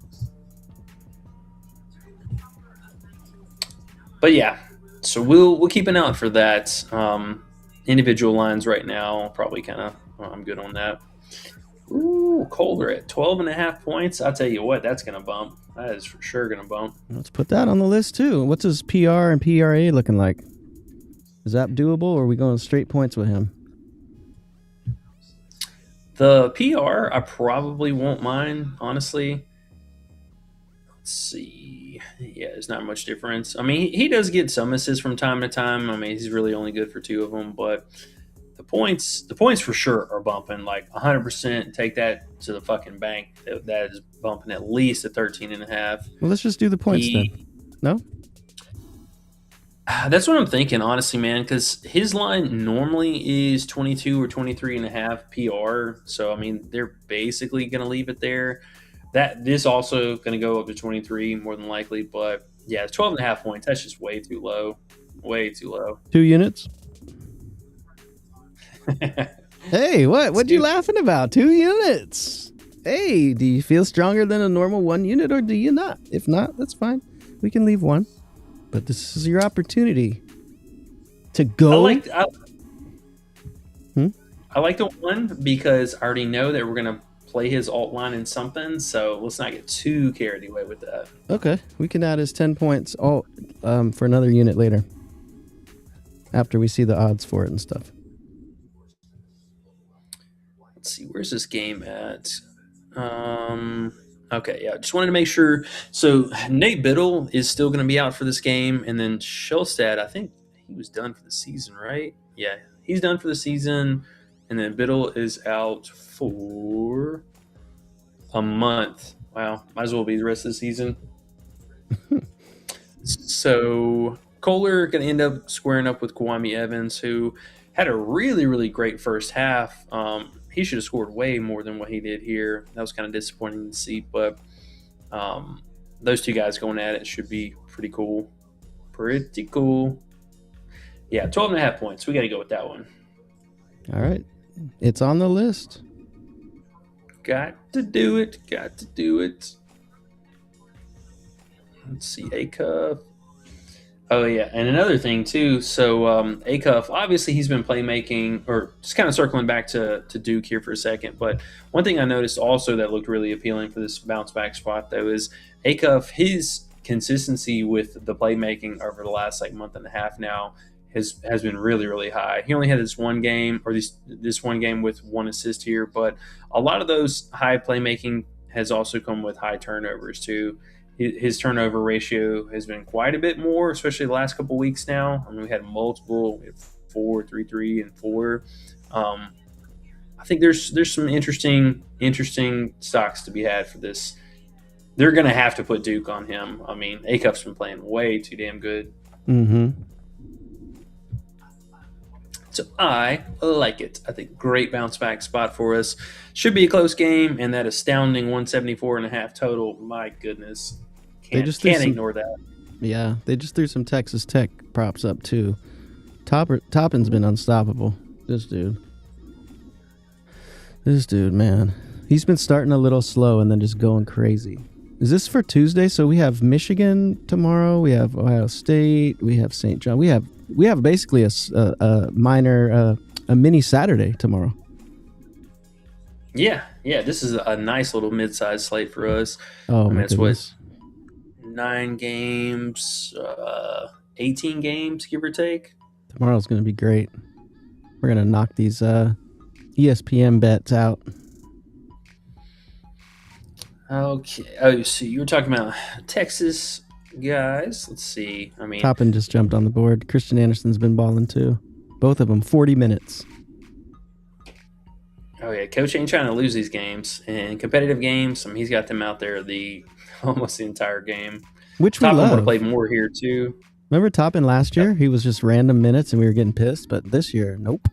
[SPEAKER 2] But yeah, so we'll keep an eye out for that. Individual lines right now, probably kind of, I'm good on that. Ooh, Colder at 12.5 points. I'll tell you what, that's going to bump. That is for sure going to bump.
[SPEAKER 1] Let's put that on the list too. What's his PR and PRA looking like? Is that doable, or are we going straight points with him?
[SPEAKER 2] The PR, I probably won't mind, honestly. Let's see. Yeah, there's not much difference. I mean, he does get some assists from time to time. I mean, he's really only good for 2 of them, but the points for sure are bumping like 100%. Take that to the fucking bank. That is bumping at least at 13.5.
[SPEAKER 1] Well, let's just do the points then. No?
[SPEAKER 2] That's what I'm thinking, honestly, man, because his line normally is 22 or 23.5 PR. So, I mean, they're basically going to leave it there. This also going to go up to 23 more than likely. But, yeah, 12.5 points, that's just way too low. Way too low.
[SPEAKER 1] 2 units? Hey, what you laughing about? 2 units. Hey, do you feel stronger than a normal 1 unit, or do you not? If not, that's fine. We can leave 1. But this is your opportunity to go.
[SPEAKER 2] I like the 1 because I already know that we're going to play his alt line in something. So let's not get too carried away with that.
[SPEAKER 1] Okay. We can add his 10 points alt for another unit later. After we see the odds for it and stuff.
[SPEAKER 2] Let's see. Where's this game at? Okay, yeah. Just wanted to make sure. So Nate Biddle is still going to be out for this game, and then Shellstad, I think he was done for the season, right? Yeah, he's done for the season, and then Biddle is out for a month. Wow, might as well be the rest of the season. So Kohler going to end up squaring up with Kwame Evans, who had a really, really great first half. He should have scored way more than what he did here. That was kind of disappointing to see, but those two guys going at it should be pretty cool. Pretty cool. Yeah, 12.5 points. We got to go with that one.
[SPEAKER 1] All right. It's on the list.
[SPEAKER 2] Got to do it. Got to do it. Let's see, Acuff. Oh, yeah, and another thing, too. So Acuff, obviously he's been playmaking, or just kind of circling back to Duke here for a second. But one thing I noticed also that looked really appealing for this bounce-back spot, though, is Acuff, his consistency with the playmaking over the last, month and a half now has been really, really high. He only had this one game, or this one game with one assist here, but a lot of those high playmaking has also come with high turnovers, too. His turnover ratio has been quite a bit more, especially the last couple weeks now. I mean, we had multiple, 4, 3, 3, and 4. I think there's some interesting stocks to be had for this. They're going to have to put Duke on him. I mean, Acuff's been playing way too damn good.
[SPEAKER 1] Mm-hmm.
[SPEAKER 2] So I like it. I think great bounce back spot for us. Should be a close game, and that astounding 174.5 total. My goodness, can't ignore that.
[SPEAKER 1] Yeah, they just threw some Texas Tech props up too. Toppin's been unstoppable. This dude, man, he's been starting a little slow and then just going crazy. Is this for Tuesday? So we have Michigan tomorrow. We have Ohio State. We have St. John. We have basically a mini Saturday tomorrow.
[SPEAKER 2] Yeah. This is a nice little mid-sized slate for us.
[SPEAKER 1] Oh, my goodness.
[SPEAKER 2] 9 games, 18 games, give or take.
[SPEAKER 1] Tomorrow's going to be great. We're going to knock these ESPN bets out.
[SPEAKER 2] Okay. Oh, so you were talking about Texas guys. Let's see. I mean,
[SPEAKER 1] Toppin just jumped on the board. Christian Anderson's been balling too. Both of them 40 minutes.
[SPEAKER 2] Oh yeah, Coach ain't trying to lose these games. In competitive games, I mean, he's got them out there almost the entire game.
[SPEAKER 1] Which we love.
[SPEAKER 2] Toppin would have played more here too.
[SPEAKER 1] Remember Toppin last year? He was just random minutes and we were getting pissed. But this year, nope.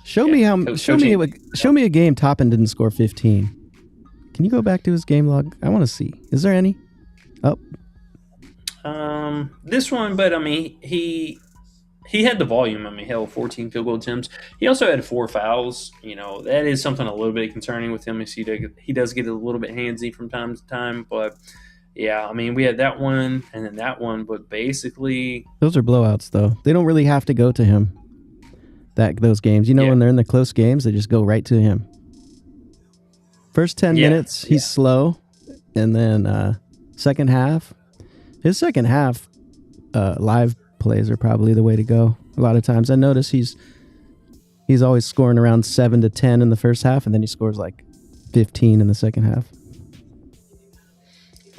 [SPEAKER 1] Show me a game Toppin didn't score 15. Can you go back to his game log? I want to see. Is there any? Oh.
[SPEAKER 2] This one, but I mean, he had the volume. I mean, hell, 14 field goal attempts. He also had 4 fouls. You know, that is something a little bit concerning with him. He does get a little bit handsy from time to time, but yeah, I mean, we had that one and then that one, but basically
[SPEAKER 1] those are blowouts, though. They don't really have to go to him. Those games, when they're in the close games, they just go right to him. First 10 minutes, he's slow, and then second half, his second half live plays are probably the way to go. A lot of times, I notice he's always scoring around 7 to 10 in the first half, and then he scores like 15 in the second half.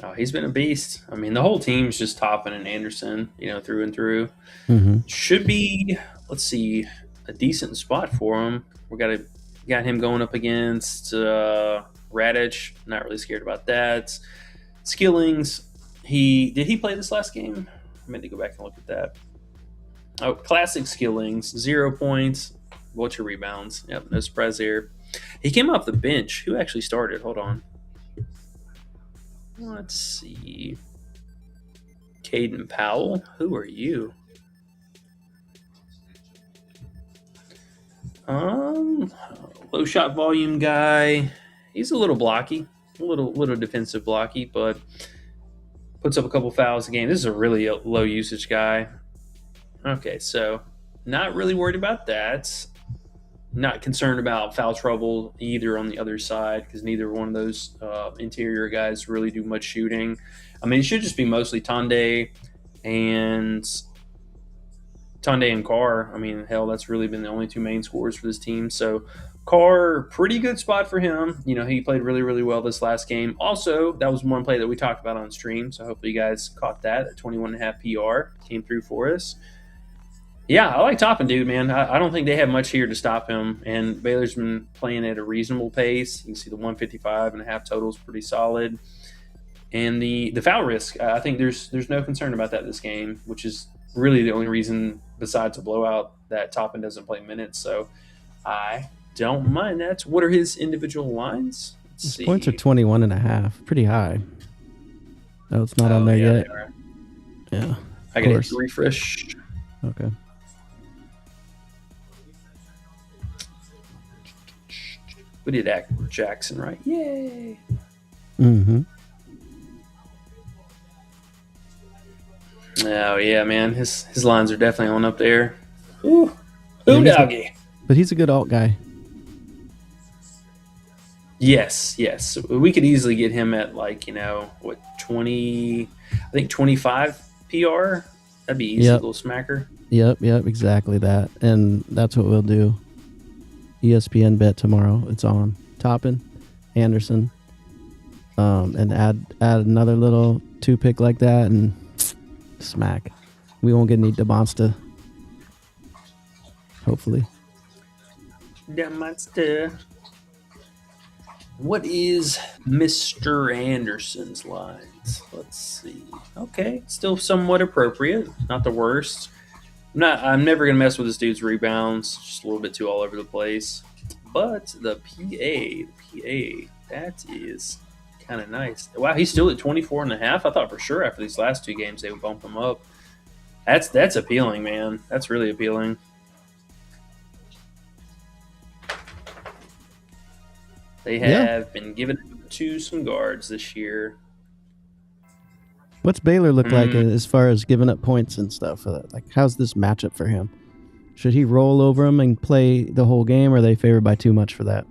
[SPEAKER 2] Oh, he's been a beast. I mean, the whole team's just Toppin and Anderson, through and through.
[SPEAKER 1] Mm-hmm.
[SPEAKER 2] Should be, let's see, a decent spot for him. Got him going up against Radich. Not really scared about that. Skillings. Did he play this last game? I meant to go back and look at that. Oh, classic Skillings. 0 points. What's your rebounds? Yep, no surprise there. He came off the bench. Who actually started? Hold on. Let's see. Caden Powell. Who are you? Low shot volume guy. He's a little blocky, a little defensive blocky, but puts up a couple fouls a game. This is a really low usage guy. Okay, so not really worried about that. Not concerned about foul trouble either on the other side because neither one of those interior guys really do much shooting. I mean, it should just be mostly Tonde and Tunde and Carr. I mean, hell, that's really been the only two main scorers for this team. So Carr, pretty good spot for him. He played really, really well this last game. Also, that was one play that we talked about on stream. So hopefully you guys caught that. At 21.5 PR came through for us. Yeah, I like Toppin, dude, man. I don't think they have much here to stop him. And Baylor's been playing at a reasonable pace. You can see the 155.5 total is pretty solid. And the foul risk, I think there's no concern about that this game, which is really the only reason besides a blowout that Toppin doesn't play minutes. So I don't mind that. What are his individual lines?
[SPEAKER 1] His points are 21.5. Pretty high. Oh, it's not on there yet. Yeah.
[SPEAKER 2] I got to refresh.
[SPEAKER 1] Okay.
[SPEAKER 2] We did Jackson, right? Yay.
[SPEAKER 1] Mm-hmm.
[SPEAKER 2] Oh, yeah, man. His lines are definitely on up there. Ooh, doggy.
[SPEAKER 1] But he's a good alt guy.
[SPEAKER 2] Yes. We could easily get him at 20, I think 25 PR. That'd be easy, little smacker.
[SPEAKER 1] Yep, exactly that. And that's what we'll do. ESPN bet tomorrow. It's on. Toppin, Anderson, and add another little 2-pick like that and smack. We won't get any DeMonsta. Hopefully.
[SPEAKER 2] DeMonsta. What is Mr. Anderson's lines? Let's see. Okay, still somewhat appropriate. Not the worst. I'm never gonna mess with this dude's rebounds. Just a little bit too all over the place. But the PA, that is kind of nice. Wow, he's still at 24.5. I thought for sure after these last two games they would bump him up. That's appealing, man. That's really appealing. They have been given to some guards this year.
[SPEAKER 1] What's Baylor look like as far as giving up points and stuff? Like, how's this matchup for him? Should he roll over him and play the whole game, or are they favored by too much for that?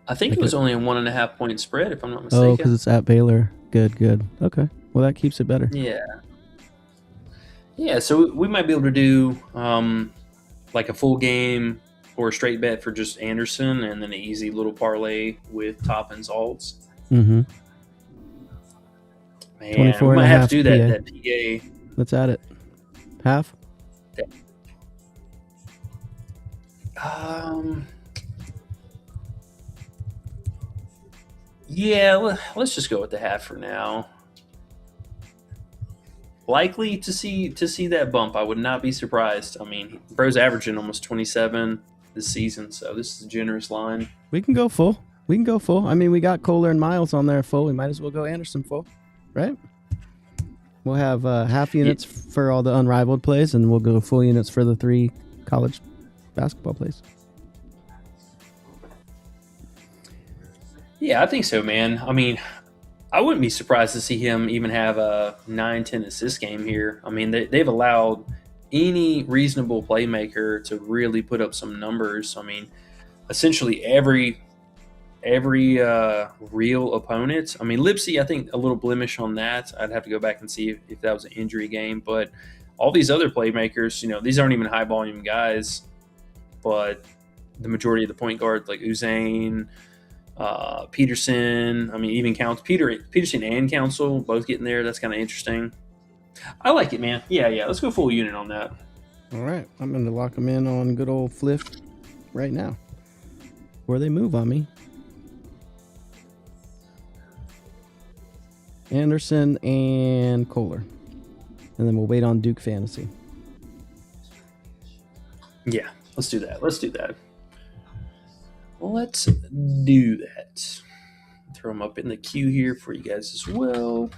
[SPEAKER 2] I think it was only a 1.5 point spread, if I'm not mistaken.
[SPEAKER 1] Oh, because it's at Baylor. Good. Okay. Well, that keeps it better.
[SPEAKER 2] Yeah, so we might be able to do like a full game or a straight bet for just Anderson and then an easy little parlay with Toppin's alts.
[SPEAKER 1] Mm-hmm.
[SPEAKER 2] Man, we might have to do that PA.
[SPEAKER 1] Let's add it. Half?
[SPEAKER 2] Yeah, let's just go with the half for now. Likely to see that bump. I would not be surprised. I mean, bro's averaging almost 27 this season, so this is a generous line.
[SPEAKER 1] We can go full. I mean, we got Kohler and Miles on there full. We might as well go Anderson full, right? We'll have half units for all the Unrivaled plays, and we'll go full units for the 3 college basketball plays.
[SPEAKER 2] Yeah, I think so, man. I mean, I wouldn't be surprised to see him even have a 9-10 assist game here. I mean, they've allowed any reasonable playmaker to really put up some numbers. I mean, essentially every real opponent. I mean, Lipsy, I think a little blemish on that. I'd have to go back and see if that was an injury game. But all these other playmakers, these aren't even high volume guys, but the majority of the point guards like Usain, Peterson, I mean, even Peterson and Council both getting there. That's kind of interesting. I like it, man. Yeah. Let's go full unit on that.
[SPEAKER 1] All right. I'm going to lock them in on good old Fliff right now. Before they move on me. Anderson and Kohler. And then we'll wait on Duke Fantasy.
[SPEAKER 2] Yeah, let's do that. Let's do that. Throw them up in the queue here for you guys as well.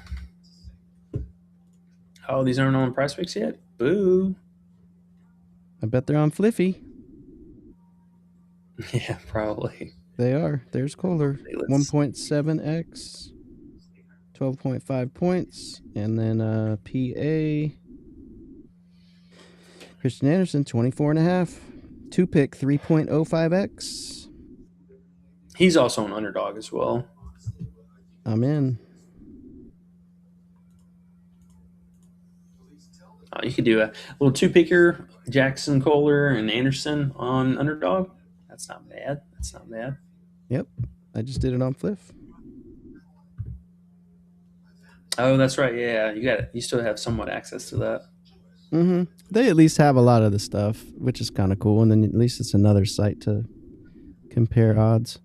[SPEAKER 2] Oh, these aren't on Prizepicks yet? Boo.
[SPEAKER 1] I bet they're on Fliffy.
[SPEAKER 2] Yeah, probably.
[SPEAKER 1] They are. There's Kohler. 1.7x. 12.5 points. And then PA. Christian Anderson, 24.5. 2-pick, 3.05x.
[SPEAKER 2] He's also an underdog as well.
[SPEAKER 1] I'm in.
[SPEAKER 2] You could do a little two picker, Jackson, Kohler, and Anderson on Underdog. That's not bad. That's not bad.
[SPEAKER 1] Yep. I just did it on Fliff.
[SPEAKER 2] Oh, that's right. Yeah, you got it. You still have somewhat access to that.
[SPEAKER 1] Mm-hmm. They at least have a lot of the stuff, which is kind of cool. And then at least it's another site to compare odds.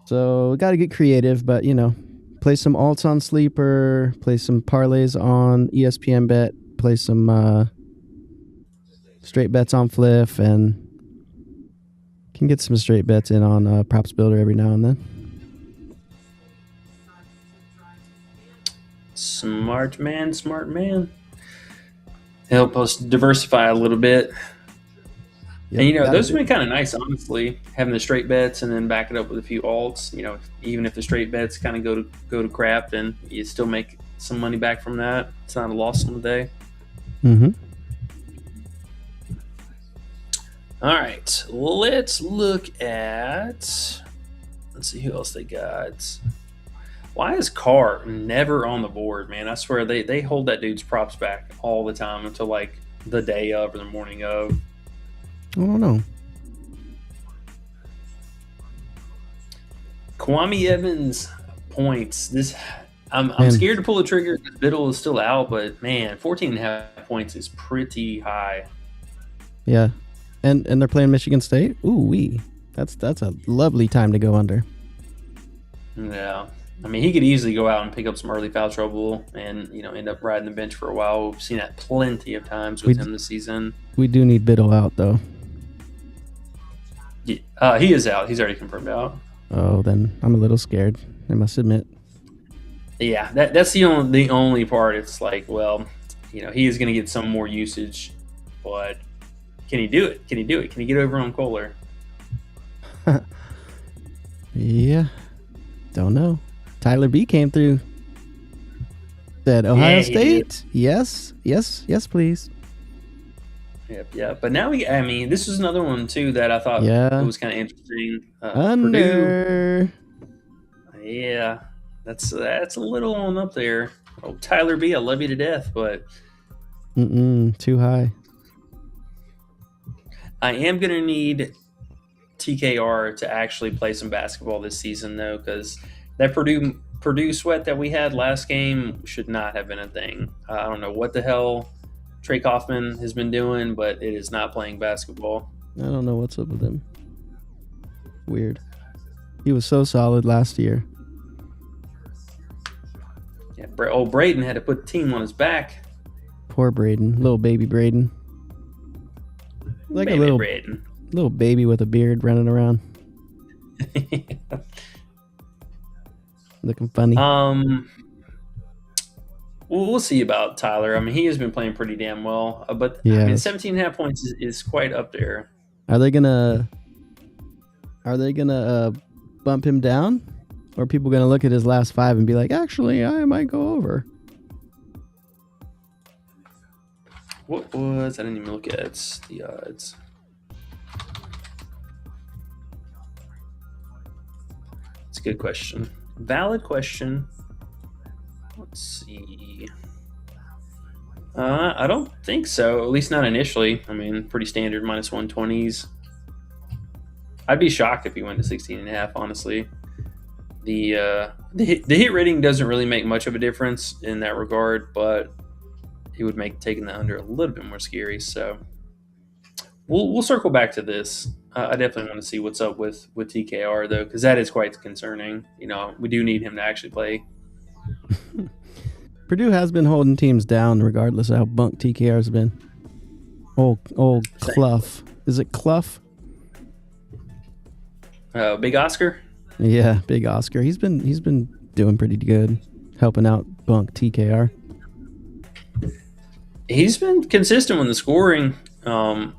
[SPEAKER 1] So we got to get creative, but play some alts on Sleeper, play some parlays on ESPN Bet, play some straight bets on Fliff, and can get some straight bets in on Props Builder every now and then.
[SPEAKER 2] Smart man, smart man. Help us diversify a little bit. Yep, and those have been kind of nice, honestly, having the straight bets and then back it up with a few alts. Even if the straight bets kind of go to crap, then you still make some money back from that. It's not a loss on the day.
[SPEAKER 1] Mm-hmm.
[SPEAKER 2] All right, let's look at. Let's see who else they got. Why is Carr never on the board, man? I swear they hold that dude's props back all the time until like the day of or the morning of.
[SPEAKER 1] I don't know.
[SPEAKER 2] Kwame Evans points. I'm scared to pull the trigger. Biddle is still out, but man, 14.5 points is pretty high.
[SPEAKER 1] Yeah, and they're playing Michigan State. Ooh, that's a lovely time to go under.
[SPEAKER 2] Yeah, I mean he could easily go out and pick up some early foul trouble and end up riding the bench for a while. We've seen that plenty of times with him this season.
[SPEAKER 1] We do need Biddle out though.
[SPEAKER 2] He is out. He's already confirmed out.
[SPEAKER 1] Oh, then I'm a little scared, I must admit.
[SPEAKER 2] Yeah, that's the only part. It's like, well, he is going to get some more usage, but can he do it? Can he get over on Kohler?
[SPEAKER 1] Yeah, don't know. Tyler B came through. Said Ohio State. Yes, please.
[SPEAKER 2] Yep. But now this is another one too that I thought was kind of interesting.
[SPEAKER 1] Under.
[SPEAKER 2] Purdue. Yeah, that's a little on up there. Oh, Tyler B, I love you to death, but
[SPEAKER 1] too high.
[SPEAKER 2] I am gonna need TKR to actually play some basketball this season though, because that Purdue sweat that we had last game should not have been a thing. I don't know what the hell Trey Kaufman has been doing, but it is not playing basketball.
[SPEAKER 1] I don't know what's up with him. Weird. He was so solid last year.
[SPEAKER 2] Yeah, Braden had to put the team on his back.
[SPEAKER 1] Poor Braden. Little baby Braden. Like baby a little baby with a beard running around. Looking funny.
[SPEAKER 2] We'll see about Tyler. I mean, he has been playing pretty damn well. But
[SPEAKER 1] yeah.
[SPEAKER 2] 17.5 points is quite up there.
[SPEAKER 1] Are they gonna bump him down? Or are people gonna look at his last 5 and be like, actually, I might go over?
[SPEAKER 2] What was? I didn't even look at the odds. It's a good question. Valid question. Let's see. I don't think so. At least not initially. I mean, pretty standard minus 120s. I'd be shocked if he went to 16.5. Honestly, the hit rating doesn't really make much of a difference in that regard, but it would make taking the under a little bit more scary. So we'll circle back to this. I definitely want to see what's up with TKR though, because that is quite concerning. We do need him to actually play.
[SPEAKER 1] Purdue has been holding teams down regardless of how bunk TKR's been. Old Clough. Is it Clough?
[SPEAKER 2] Big Oscar?
[SPEAKER 1] Yeah, Big Oscar. He's been doing pretty good, helping out bunk TKR.
[SPEAKER 2] He's been consistent with the scoring. I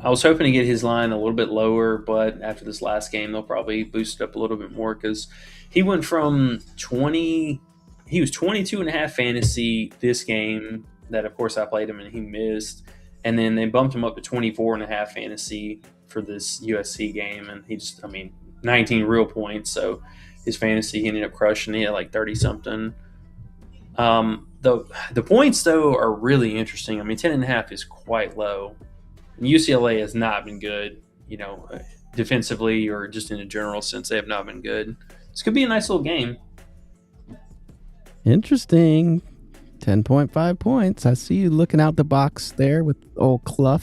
[SPEAKER 2] was hoping to get his line a little bit lower, but after this last game, they'll probably boost it up a little bit more because he went from 20. He was 22.5 fantasy this game that, of course, I played him and he missed. And then they bumped him up to 24.5 fantasy for this USC game. And 19 real points. So his fantasy, he ended up crushing. He had like 30-something. The The points, though, are really interesting. I mean, 10.5 is quite low. And UCLA has not been good, defensively or just in a general sense. They have not been good. This could be a nice little game.
[SPEAKER 1] Interesting. 10.5 points. I see you looking out the box there with old Clough.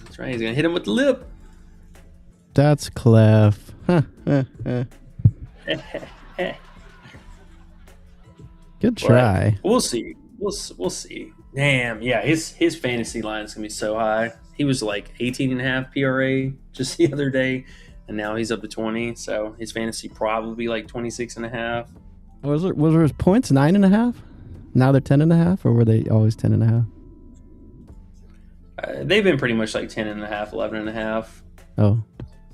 [SPEAKER 2] That's right. He's going to hit him with the lip.
[SPEAKER 1] That's Clough. Good try.
[SPEAKER 2] But we'll see. We'll see. Damn, yeah, his fantasy line is going to be so high. He was like 18.5 PRA just the other day, and now he's up to 20. So his fantasy probably like 26.5.
[SPEAKER 1] Was there his points 9.5? Now they're 10.5, or were they always 10.5?
[SPEAKER 2] They've been pretty much like 10.5, 11.5.
[SPEAKER 1] Oh, all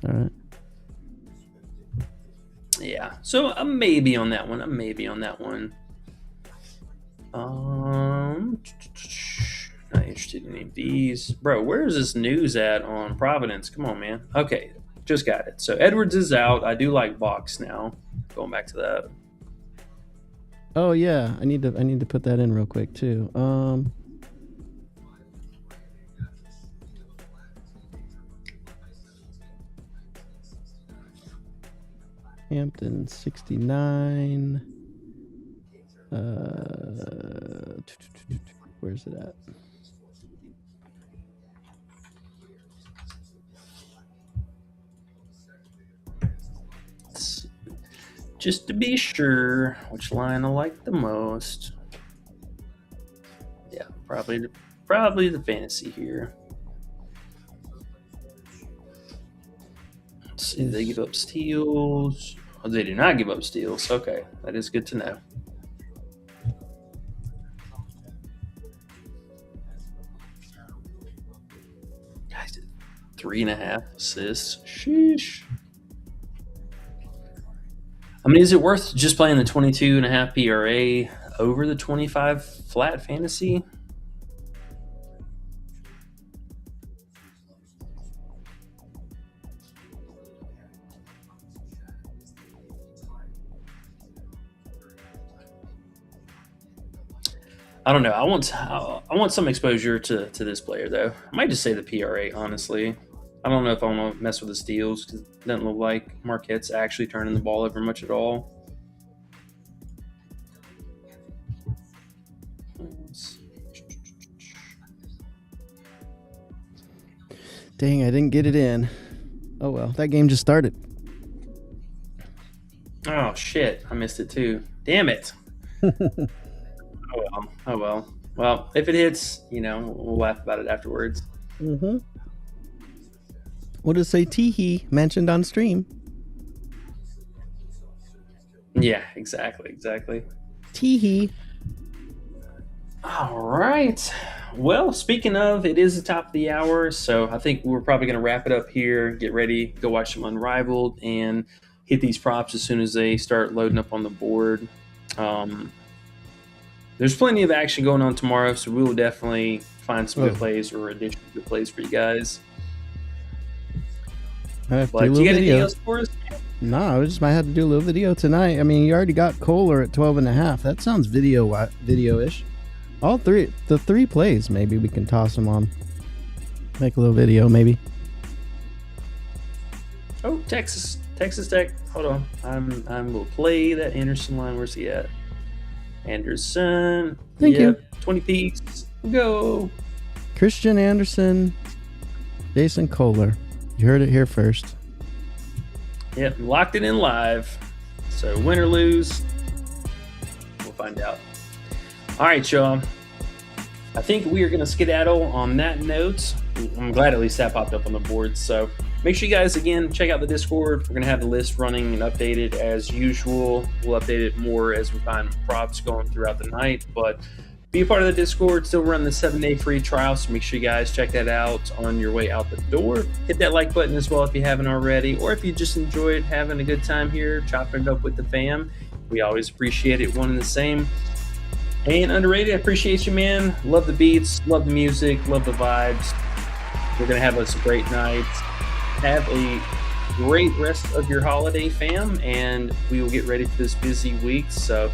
[SPEAKER 1] right.
[SPEAKER 2] Yeah, so I'm maybe on that one. Not interested in any of these. Bro, where is this news at on Providence? Come on, man. Okay, just got it. So Edwards is out. I do like Box now. Going back to that.
[SPEAKER 1] Oh yeah, I need to put that in real quick too. Hampton 69. Where's it at?
[SPEAKER 2] Just to be sure, which line I like the most. Yeah, probably the fantasy here. Let's see, they give up steals. Oh, they do not give up steals. Okay, that is good to know. Guys did 3.5 assists. Sheesh. I mean, is it worth just playing the 22.5 PRA over the 25 flat fantasy? I don't know. I want some exposure to this player, though. I might just say the PRA, honestly. I don't know if I want to mess with the steals because it doesn't look like Marquette's actually turning the ball over much at all.
[SPEAKER 1] Dang, I didn't get it in. Oh well, that game just started.
[SPEAKER 2] Oh shit, I missed it too. Damn it. Oh well. Well, if it hits, we'll laugh about it afterwards.
[SPEAKER 1] Mm-hmm. What does it say? Teehee mentioned on stream.
[SPEAKER 2] Yeah, exactly.
[SPEAKER 1] Teehee.
[SPEAKER 2] All right. Well, speaking of, it is the top of the hour, so I think we're probably going to wrap it up here, get ready, go watch some Unrivaled, and hit these props as soon as they start loading up on the board. There's plenty of action going on tomorrow, so we will definitely find some good plays or additional good plays for you guys.
[SPEAKER 1] But
[SPEAKER 2] you got anything else for us?
[SPEAKER 1] No, I might have to do a little video tonight. I mean, you already got Kohler at 12.5. That sounds video-ish. The three plays, maybe we can toss them on. Make a little video, maybe.
[SPEAKER 2] Oh, Texas Tech. Hold on. I'm will play that Anderson line. Where's he at? Anderson.
[SPEAKER 1] Thank you.
[SPEAKER 2] 20 piece. Go.
[SPEAKER 1] Christian Anderson, Jason Kohler. You heard it here first.
[SPEAKER 2] Yep, locked it in live. So win or lose, we'll find out. All right, y'all. I think we are going to skedaddle on that note. I'm glad at least that popped up on the board. So make sure you guys, again, check out the Discord. We're going to have the list running and updated as usual. We'll update it more as we find props going throughout the night. But be a part of the Discord. Still run the 7-day free trial, so make sure you guys check that out on your way out the door. Hit that like button as well if you haven't already, or if you just enjoyed having a good time here, chopping it up with the fam. We always appreciate it, one and the same. And Underrated, I appreciate you, man. Love the beats, love the music, love the vibes. We're going to have us a great night. Have a great rest of your holiday, fam, and we will get ready for this busy week. So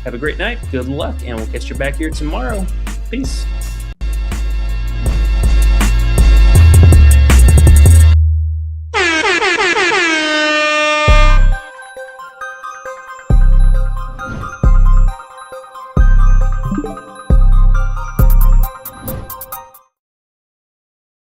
[SPEAKER 2] Have a great night. Good luck, and we'll catch you back here tomorrow. Peace.